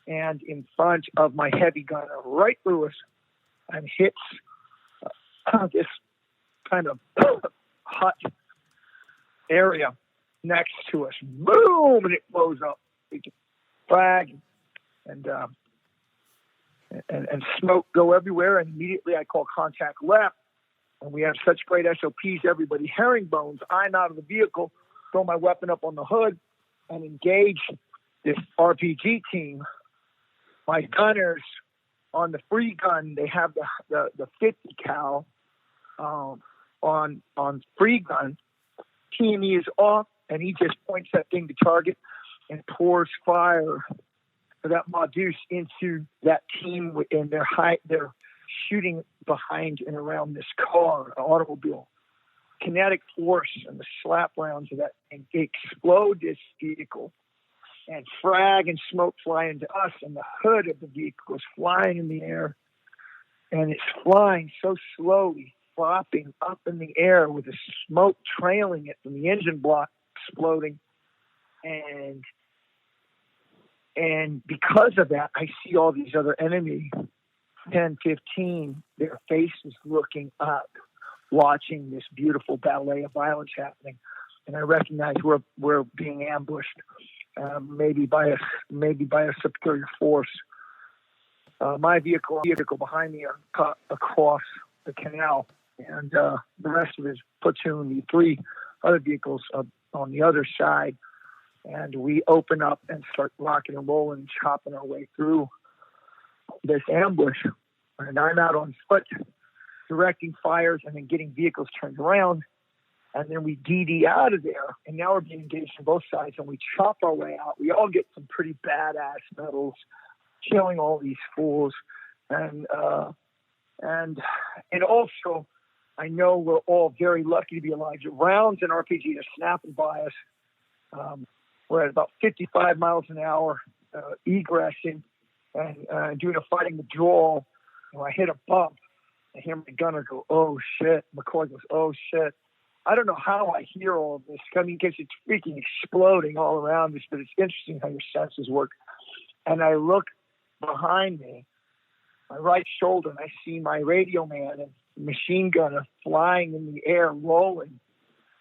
and in front of my heavy gunner, right through us, and hits this kind of hut area next to us. Boom! And it blows up. We can flag and smoke go everywhere. And immediately I call contact left. And we have such great SOPs, everybody herringbones. I'm out of the vehicle, throw my weapon up on the hood, and engage this RPG team. My gunners on the free gun, they have the 50 cal on free gun. TME is off, and he just points that thing to target and pours fire for that Modus into that team, and they're shooting behind and around this car, an automobile. Kinetic force and the slap rounds of that thing explode this vehicle, and frag and smoke fly into us, and the hood of the vehicle is flying in the air, and it's flying so slowly, flopping up in the air with the smoke trailing it from the engine block exploding. And because of that, I see all these other enemy, 10, 15, their faces looking up, watching this beautiful ballet of violence happening. And I recognize we're being ambushed, maybe by a superior force. My vehicle behind me are cut across the canal, and the rest of his platoon, the 3 other vehicles on the other side. And we open up and start rocking and rolling, chopping our way through this ambush. And I'm out on foot, directing fires and then getting vehicles turned around. And then we DD out of there. And now we're being engaged on both sides, and we chop our way out. We all get some pretty badass medals, killing all these fools. And also, I know we're all very lucky to be alive. Rounds and RPG are snapping by us. We're at about 55 miles an hour, egressing and doing a fighting withdrawal. And I hit a bump. I hear my gunner go, "Oh shit!" McCoy goes, "Oh shit!" I don't know how I hear all of this. I mean, because it's freaking exploding all around us. But it's interesting how your senses work. And I look behind me, my right shoulder, and I see my radio man and machine gunner flying in the air, rolling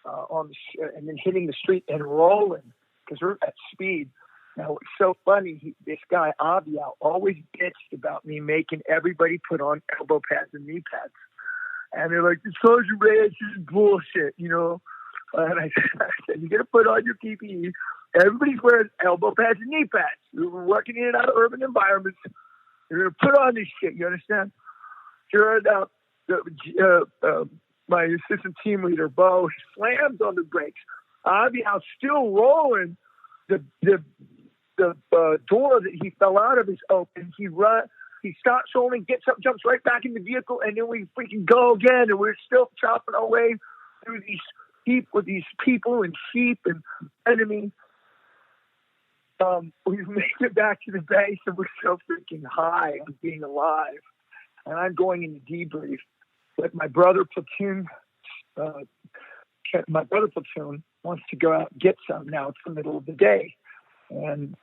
and then hitting the street and rolling, because we're at speed. Now, it's so funny. This guy, Avial, always bitched about me making everybody put on elbow pads and knee pads. And they're like, the Sergeant Reyes is bullshit, you know? And I said, you're going to put on your PPE. Everybody's wearing elbow pads and knee pads. We're working in and out of urban environments. You're going to put on this shit, you understand? Sure enough, my assistant team leader, Bo, slams on the brakes. Avial's still rolling. The door that he fell out of is open. He stops rolling, gets up, jumps right back in the vehicle, and then we freaking go again. And we're still chopping our way through these people and sheep and enemy. We make it back to the base, and we're so freaking high on being alive. And I'm going into debrief, but my brother platoon wants to go out and get some. Now it's the middle of the day, and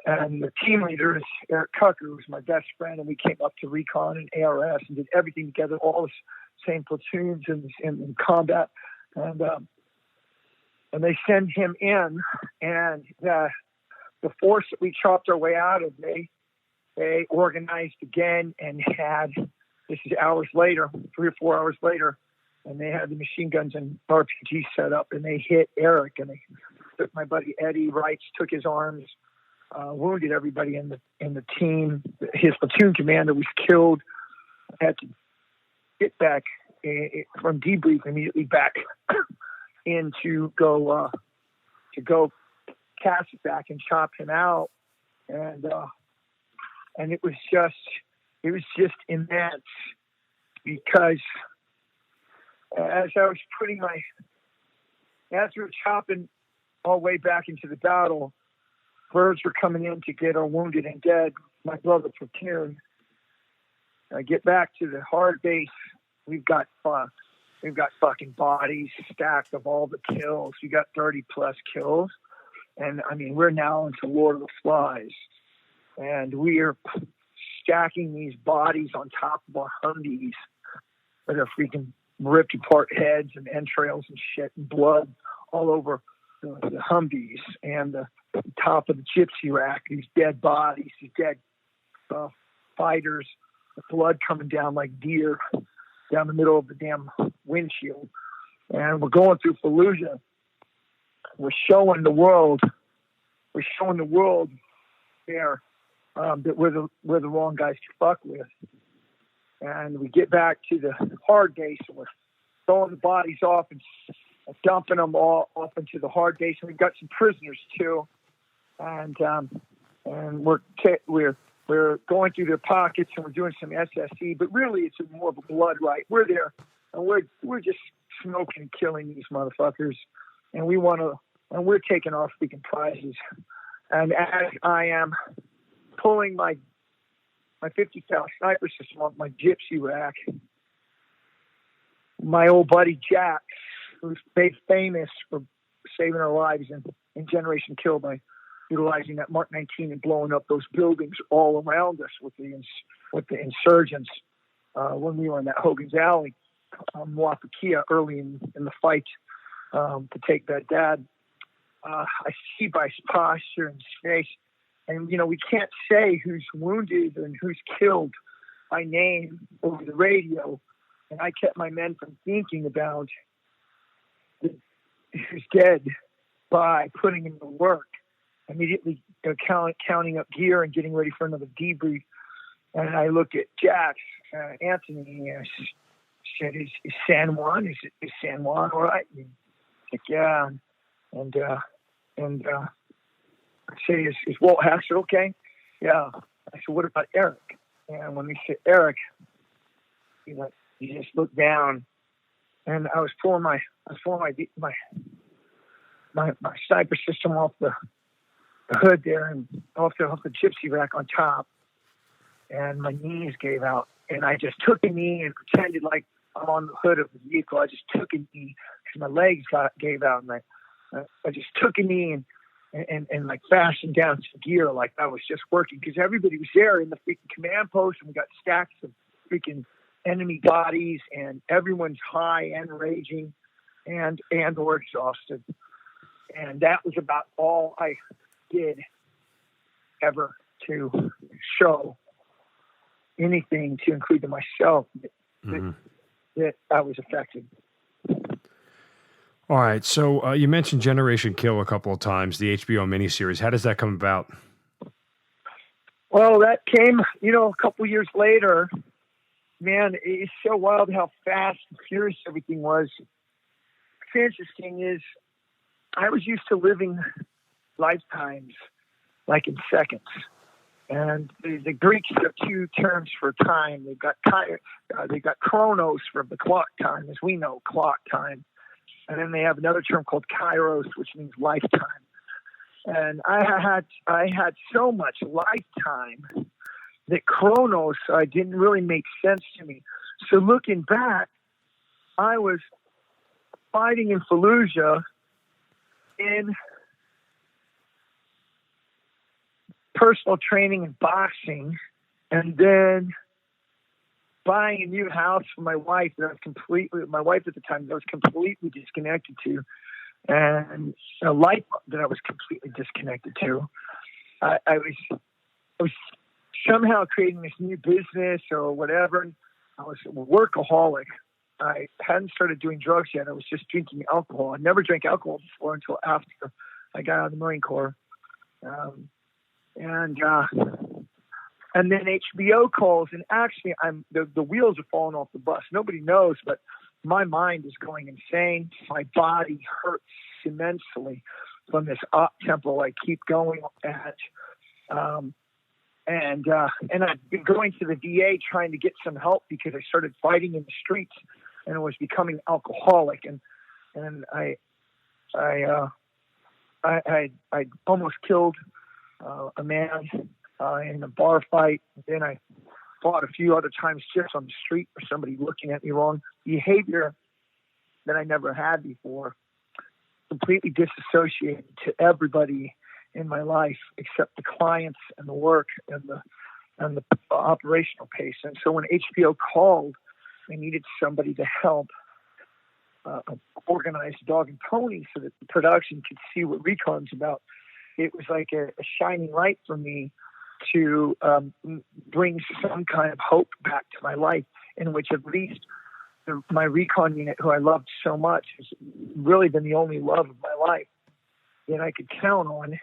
the team leader is Eric Cucker, who's my best friend, and we came up to Recon and ARS and did everything together, all the same platoons in combat, and they send him in, and the force that we chopped our way out of, they organized again and had, this is hours later, 3 or 4 hours later, and they had the machine guns and RPG set up, and they hit Eric, and they took my buddy Eddie Wrights, took his arms, wounded everybody in the team. His platoon commander was killed. Had to get back from debrief immediately back in to go cast it back and chop him out, and it was just immense, because as we were chopping our way back into the battle, birds were coming in to get our wounded and dead. My brother platoon. I get back to the hard base. We've got fucking bodies stacked of all the kills. We got 30 plus kills, and I mean we're now into Lord of the Flies, and we are stacking these bodies on top of our Humvees with their freaking ripped apart heads and entrails and shit and blood all over the Humvees and the top of the gypsy rack. These dead bodies, these dead fighters, the blood coming down like deer down the middle of the damn windshield. And we're going through Fallujah. We're showing the world there that we're the wrong guys to fuck with. And we get back to the hard base, and we're throwing the bodies off and dumping them all off into the hard base. And we've got some prisoners too, and we're going through their pockets, and we're doing some SSE. But really, it's more of a blood right. We're there, and we're just smoking and killing these motherfuckers, and we're taking our freaking prizes. And as I am pulling my 50 cal sniper system off my gypsy rack, my old buddy Jack, who's made famous for saving our lives in Generation Kill by utilizing that Mark 19 and blowing up those buildings all around us with the insurgents when we were in that Hogan's Alley, Wapakia, early in the fight to take Baghdad. I see by his posture and his face, and we can't say who's wounded and who's killed by name over the radio. And I kept my men from thinking about who's dead by putting in the work. Immediately counting up gear and getting ready for another debrief. And I looked at Jack, Anthony, and I said, "Is San Juan? Is San Juan all right?" And he's like, "Yeah." And I said, "Is Walt Haxter okay?" "Yeah." I said, "What about Eric?" And when he said Eric, he just looked down, and I was pulling my sniper system off the hood there and off the gypsy rack on top, and my knees gave out, and I just took a knee and pretended like I'm on the hood of the vehicle. I just took a knee because my legs gave out, and I just took a knee and like fastened down some gear like I was just working, because everybody was there in the freaking command post, and we got stacks of freaking enemy bodies, and everyone's high and raging and or exhausted. And that was about all I did ever to show anything to include to myself that I was affected. All right. So you mentioned Generation Kill a couple of times, the HBO miniseries. How does that come about? Well, that came, a couple years later. Man, it's so wild how fast and furious everything was. What's interesting is I was used to living lifetimes like in seconds. And the Greeks have two terms for time. They've got chronos for the clock time, as we know, clock time. And then they have another term called kairos, which means lifetime. And I had so much lifetime that chronos didn't really make sense to me. So looking back, I was fighting in Fallujah in personal training and boxing, and then buying a new house for my wife that my wife at the time, I was completely disconnected to, and a life that I was completely disconnected to. I was somehow creating this new business or whatever. I was a workaholic. I hadn't started doing drugs yet. I was just drinking alcohol. I never drank alcohol before until after I got out of the Marine Corps. And then HBO calls, and actually the wheels are falling off the bus. Nobody knows, but my mind is going insane. My body hurts immensely from this up tempo I keep going at. And I've been going to the VA trying to get some help because I started fighting in the streets and I was becoming alcoholic. And I almost killed a man in a bar fight. Then I fought a few other times just on the street for somebody looking at me wrong. Behavior that I never had before, completely disassociated to everybody in my life except the clients and the work and the operational pace. And so when HBO called, they needed somebody to help organize Dog and Pony so that the production could see what Recon's about. It was like a shining light for me to bring some kind of hope back to my life, in which at least my Recon unit, who I loved so much, has really been the only love of my life that I could count on.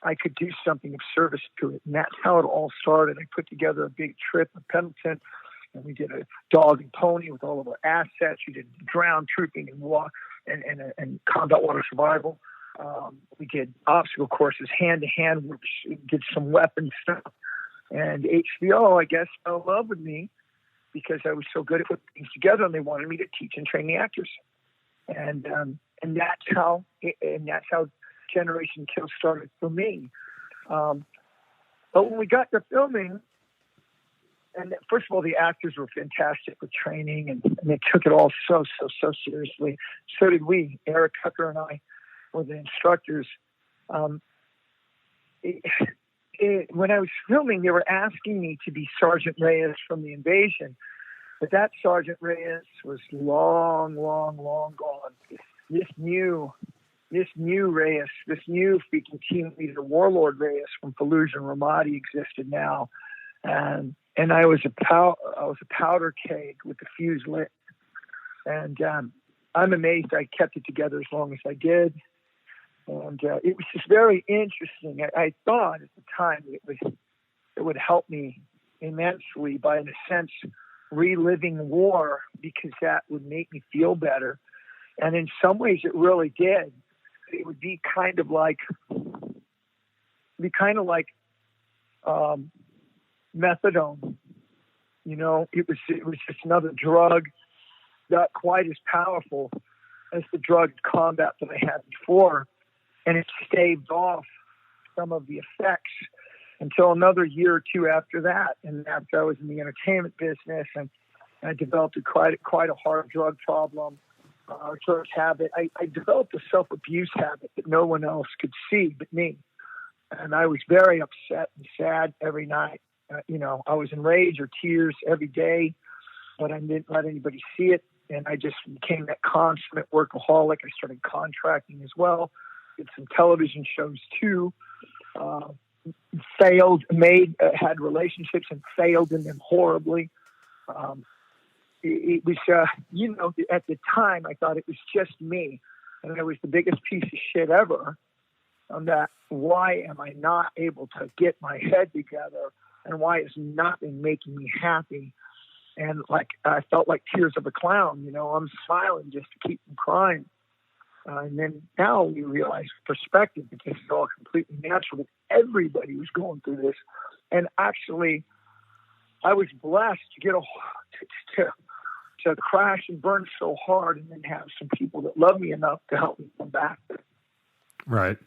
I could do something of service to it. And that's how it all started. I put together a big trip in Pendleton, and we did a Dog and Pony with all of our assets. We did ground trooping and combat water survival. We did obstacle courses, hand-to-hand. We did some weapon stuff. And HBO, I guess, fell in love with me because I was so good at putting things together, and they wanted me to teach and train the actors. And that's how Generation Kill started for me. But when we got to filming, and first of all, the actors were fantastic with training, and they took it all so seriously. So did we. Eric Tucker and I were the instructors. When I was filming, they were asking me to be Sergeant Reyes from The Invasion, but that Sergeant Reyes was long gone. This new Reyes, this new freaking team leader, Warlord Reyes from Fallujah and Ramadi existed now, and I was a powder keg with the fuse lit, and I'm amazed I kept it together as long as I did. And it was just very interesting. I thought at the time it would help me immensely by, in a sense, reliving war, because that would make me feel better. And in some ways, it really did. It would be kind of like methadone. It was just another drug, not quite as powerful as the drug combat that I had before. And it staved off some of the effects until another year or two after that. And after I was in the entertainment business, and I developed quite a hard drug problem, drug habit. I developed a self-abuse habit that no one else could see but me. And I was very upset and sad every night. I was in rage or tears every day, but I didn't let anybody see it. And I just became that consummate workaholic. I started contracting as well. Did some television shows too. had relationships and failed in them horribly. It was, at the time I thought it was just me, and I was the biggest piece of shit ever. That why am I not able to get my head together, and why it's not been making me happy? And like I felt like tears of a clown. I'm smiling just to keep from crying. And then now we realize perspective, because it's all completely natural. Everybody was going through this, and actually, I was blessed to get to crash and burn so hard, and then have some people that love me enough to help me come back. Right.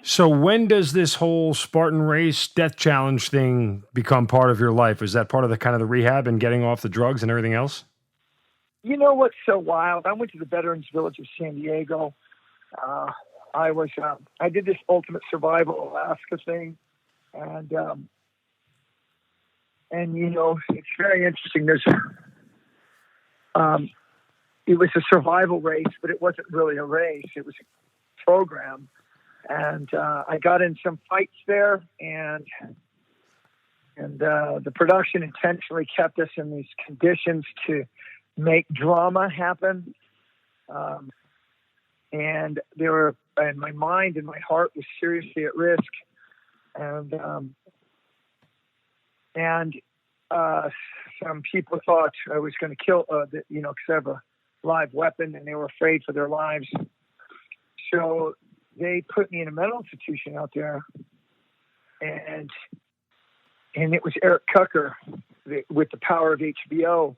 So when does this whole Spartan race death challenge thing become part of your life? Is that part of the kind of the rehab and getting off the drugs and everything else? You know what's so wild? I went to the Veterans Village of San Diego. I did this Ultimate Survival Alaska thing, and it's very interesting. It was a survival race, but it wasn't really a race. It was a program, and I got in some fights there, and the production intentionally kept us in these conditions to make drama happen. And my mind and my heart was seriously at risk. And some people thought I was going to kill, because I have a live weapon, and they were afraid for their lives. So they put me in a mental institution out there, and it was Eric Kucker with the power of HBO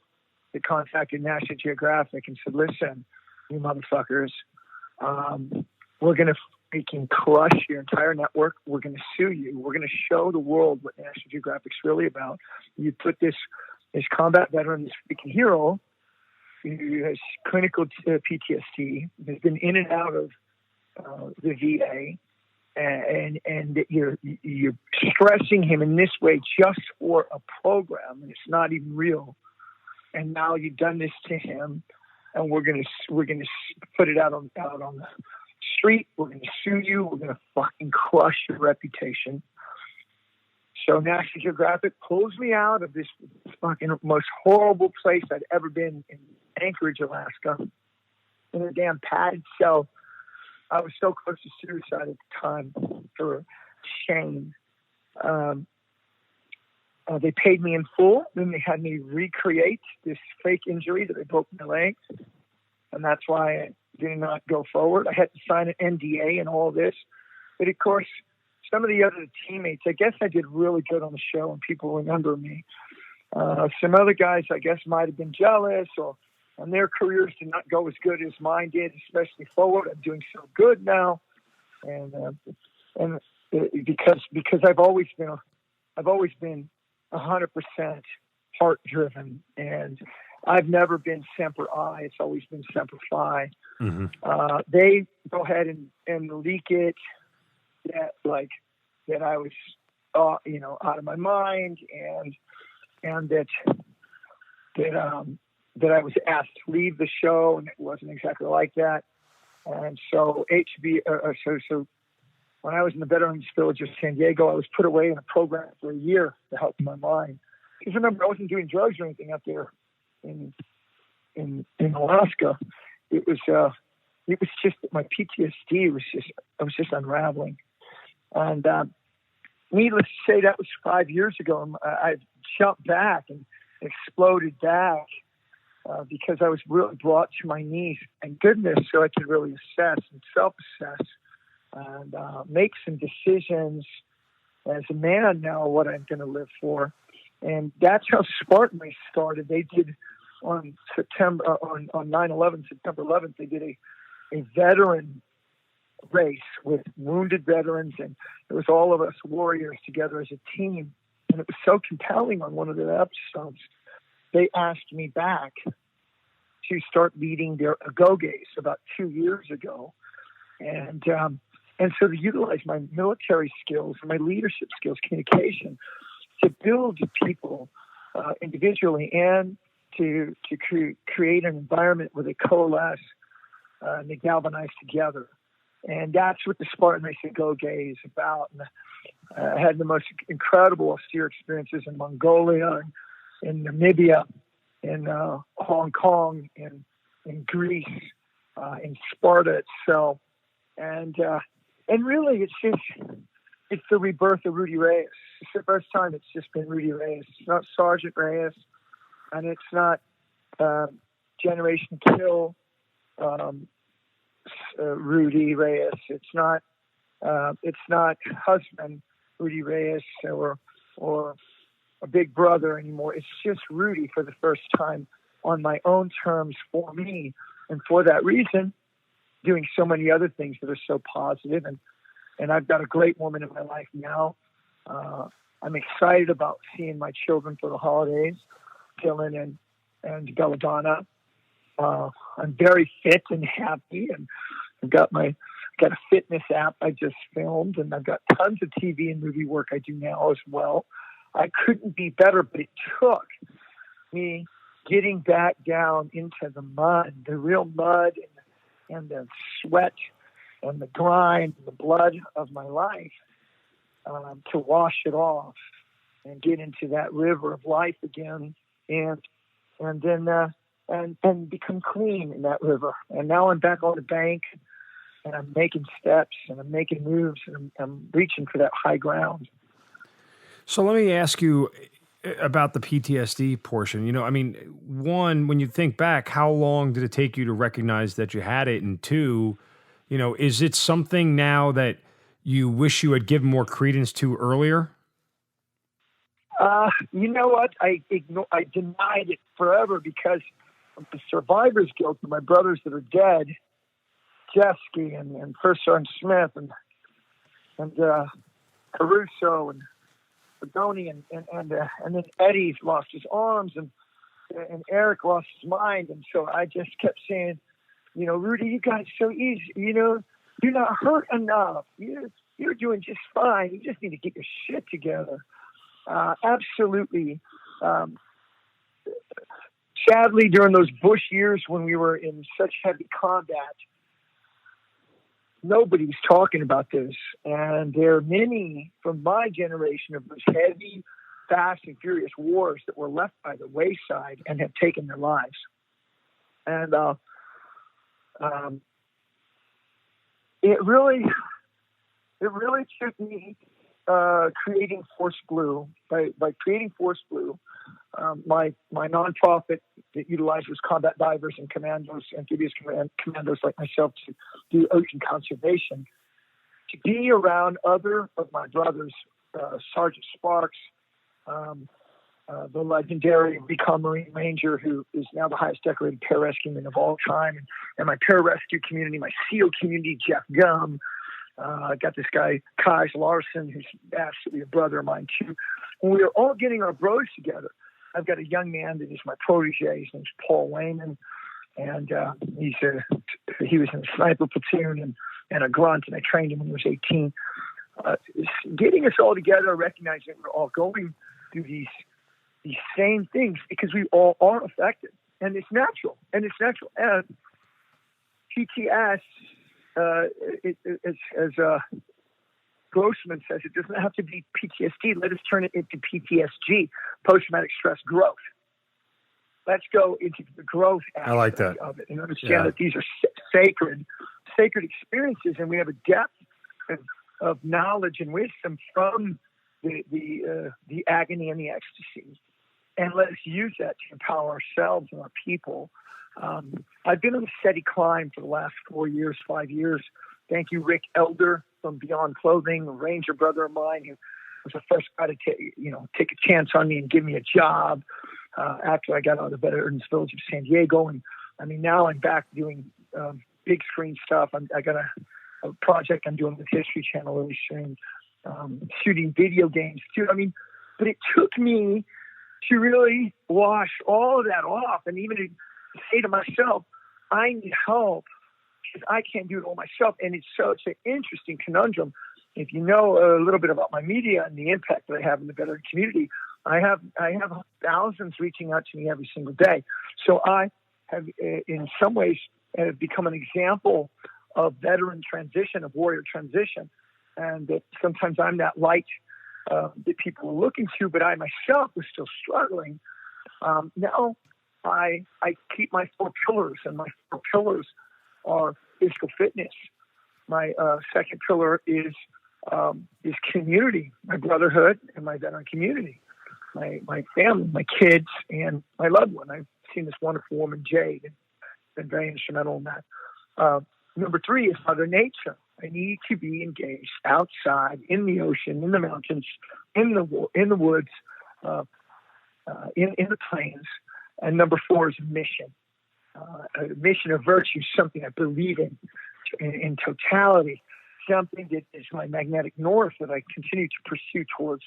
that contacted National Geographic and said, "Listen, you motherfuckers, we're going to freaking crush your entire network. We're going to sue you. We're going to show the world what National Geographic's really about. You put this combat veteran, this freaking hero, who has clinical PTSD, has been in and out of the VA, and that you're stressing him in this way just for a program, and it's not even real. And now you've done this to him, and we're gonna put it out on the street. We're gonna sue you. We're gonna fucking crush your reputation." So National Geographic pulls me out of this fucking most horrible place I'd ever been, in Anchorage, Alaska, in a damn padded cell. I was so close to suicide at the time for shame. They paid me in full. Then they had me recreate this fake injury that I broke my leg. And that's why I did not go forward. I had to sign an NDA and all this. But of course, some of the other teammates, I guess I did really good on the show and people remember me. Some other guys, I guess, might have been jealous, and their careers did not go as good as mine did, especially forward. I'm doing so good now. And because I've always been 100% heart driven, and I've never been Semper I. It's always been Semper Fi. Mm-hmm. They go ahead and leak it that I was, out of my mind, and that I was asked to leave the show, and it wasn't exactly like that. And so so when I was in the Veterans Village of San Diego, I was put away in a program for a year to help my mind. Because remember, I wasn't doing drugs or anything up there in Alaska. It was just that my PTSD I was just unraveling. And needless to say, that was 5 years ago. I jumped back and exploded back because I was really brought to my knees, and goodness, so I could really assess and self-assess and make some decisions as a man now what I'm going to live for. And that's how Spartan Race started. They did on 9/11, September 11th, they did a veteran race with wounded veterans, and it was all of us warriors together as a team. And it was so compelling on one of the episodes. They asked me back to start leading their Agoges about 2 years ago. And so to utilize my military skills, my leadership skills, communication, to build people individually and to create an environment where they coalesce and they galvanize together. And that's what the Spartan Race to Go Gay is about. And I had the most incredible austere experiences in Mongolia, in Namibia, in Hong Kong, in Greece, in Sparta itself. And really, it's the rebirth of Rudy Reyes. It's the first time it's just been Rudy Reyes. It's not Sergeant Reyes, and it's not Generation Kill Rudy Reyes. It's not husband Rudy Reyes or a big brother anymore. It's just Rudy for the first time on my own terms for me, and for that reason, doing so many other things that are so positive. And I've got a great woman in my life now. I'm excited about seeing my children for the holidays, Dylan and Belladonna. I'm very fit and happy, and I've got a fitness app I just filmed, and I've got tons of TV and movie work I do now as well. I couldn't be better, but it took me getting back down into the mud, the real mud and the sweat and the grind and the blood of my life to wash it off and get into that river of life again, and then and become clean in that river. And now I'm back on the bank, and I'm making steps, and I'm making moves, and I'm reaching for that high ground. So let me ask you about the PTSD portion. You know, I mean, one, when you think back, how long did it take you to recognize that you had it? And two, you know, is it something now that you wish you had given more credence to earlier? You know what? I denied it forever because of the survivor's guilt of my brothers that are dead, Jesky and First Sergeant Smith and Caruso and Bodoni and then Eddie's lost his arms and Eric lost his mind. And so I just kept saying, you know, Rudy, you got it so easy. You know, you're not hurt enough. You're doing just fine. You just need to get your shit together. Absolutely. Sadly, during those Bush years when we were in such heavy combat, nobody was talking about this. And there are many from my generation of those heavy, fast and furious wars that were left by the wayside and have taken their lives. And it really took me creating Force Blue. By creating Force Blue, my nonprofit that utilizes combat divers and commandos, amphibious commandos like myself to do ocean conservation, to be around other of my brothers, Sergeant Sparks, the legendary Recon Marine Ranger, who is now the highest decorated pararescueman of all time, and my pararescue community, my SEAL community, Jeff Gum. I got this guy, Kaj Larson, who's absolutely a brother of mine too. And we were all getting our bros together. I've got a young man that is my protege. His name's Paul Wayman, and he was in a sniper platoon and a grunt, and I trained him when he was 18. Getting us all together, recognizing we're all going through these same things because we all are affected, and it's natural. And PTS, as Grossman says, it doesn't have to be PTSD. Let us turn it into PTSG, post-traumatic stress growth. Let's go into the growth aspect of it and understand that these are sacred experiences, and we have a depth of knowledge and wisdom from the agony and the ecstasy. And let us use that to empower ourselves and our people. I've been on a steady climb for the last 5 years. Thank you, Rick Elder from Beyond Clothing, a Ranger brother of mine who was the first guy to take a chance on me and give me a job after I got out of the Veterans Village of San Diego. And I mean, now I'm back doing big screen stuff. I got a project I'm doing with History Channel really soon, shooting video games too. I mean, but it took me to really wash all of that off, and even to say to myself, I need help because I can't do it all myself. And it's such an interesting conundrum. If you know a little bit about my media and the impact that I have in the veteran community, I have thousands reaching out to me every single day. So I have, in some ways, become an example veteran transition, of warrior transition, and that sometimes I'm that light that people are looking to, but I myself was still struggling. Now I keep my 4 pillars, and my 4 pillars are physical fitness. My second pillar is community, my brotherhood and my veteran community, my family, my kids, and my loved one. I've seen this wonderful woman, Jade, and been very instrumental in that. Number 3 is Mother Nature. I need to be engaged outside, in the ocean, in the mountains, in the woods, in the plains. And number 4 is mission. A mission of virtue, something I believe in totality, something that is my magnetic north that I continue to pursue towards.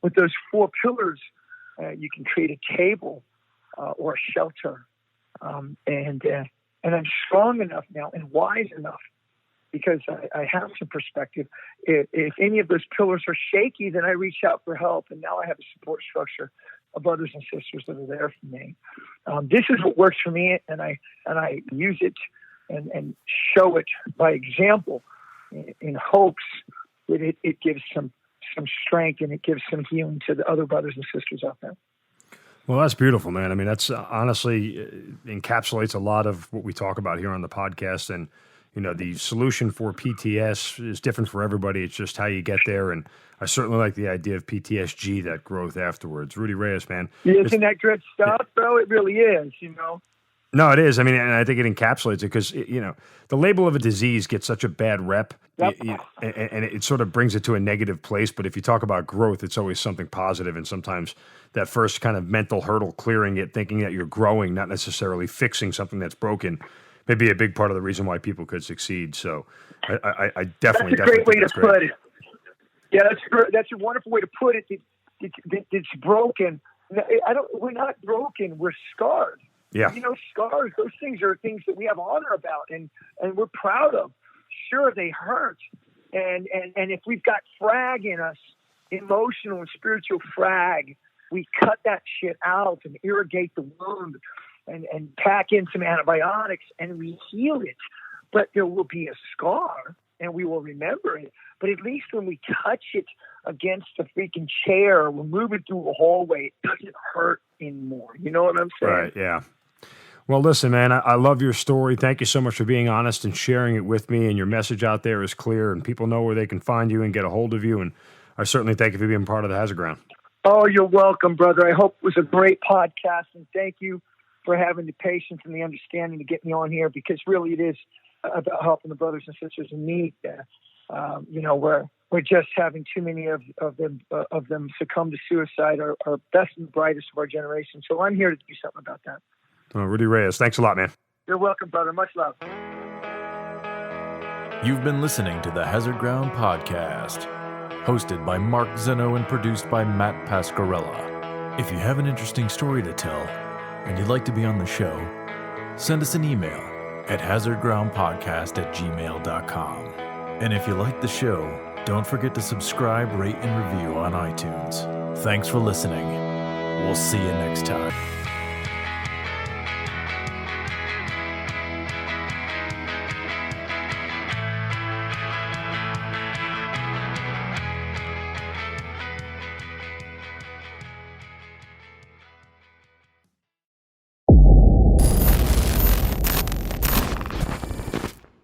With those 4 pillars, you can create a table or a shelter. And I'm strong enough now and wise enough, because I have some perspective. If any of those pillars are shaky, then I reach out for help, and now I have a support structure of brothers and sisters that are there for me. This is what works for me, and I use it and show it by example in hopes that it gives some strength and it gives some healing to the other brothers and sisters out there. Well, that's beautiful, man. I mean, that's honestly encapsulates a lot of what we talk about here on the podcast. And, you know, the solution for PTS is different for everybody. It's just how you get there. And I certainly like the idea of PTSG, that growth afterwards. Rudy Reyes, man. Isn't that good stuff, bro? It really is, you know. No, it is. I mean, and I think it encapsulates it because, you know, the label of a disease gets such a bad rep, Yep. and it sort of brings it to a negative place. But if you talk about growth, it's always something positive. And sometimes that first kind of mental hurdle, clearing it, thinking that you're growing, not necessarily fixing something that's broken, may be a big part of the reason why people could succeed. So I definitely, that's a great way to great. put it. Yeah, that's a wonderful way to put it. It's broken. We're not broken. We're scarred. Yeah. You know, scars, those things are things that we have honor about and we're proud of. Sure, they hurt. And if we've got frag in us, emotional and spiritual frag, we cut that shit out and irrigate the wound and pack in some antibiotics and we heal it. But there will be a scar and we will remember it. But at least when we touch it against a freaking chair or we're moving through a hallway, it doesn't hurt anymore. You know what I'm saying? Right, yeah. Well, listen, man, I love your story. Thank you so much for being honest and sharing it with me. And your message out there is clear, and people know where they can find you and get a hold of you. And I certainly thank you for being part of the Hazard Ground. Oh, you're welcome, brother. I hope it was a great podcast, and thank you for having the patience and the understanding to get me on here, because really it is about helping the brothers and sisters in need. You know, we're just having too many of them succumb to suicide, our best and brightest of our generation. So I'm here to do something about that. Rudy Reyes, thanks a lot, man. You're welcome, brother. Much love. You've been listening to the Hazard Ground Podcast, hosted by Mark Zeno and produced by Matt Pasquarella. If you have an interesting story to tell and you'd like to be on the show, send us an email at hazardgroundpodcast@gmail.com. And if you like the show, don't forget to subscribe, rate, and review on iTunes. Thanks for listening. We'll see you next time.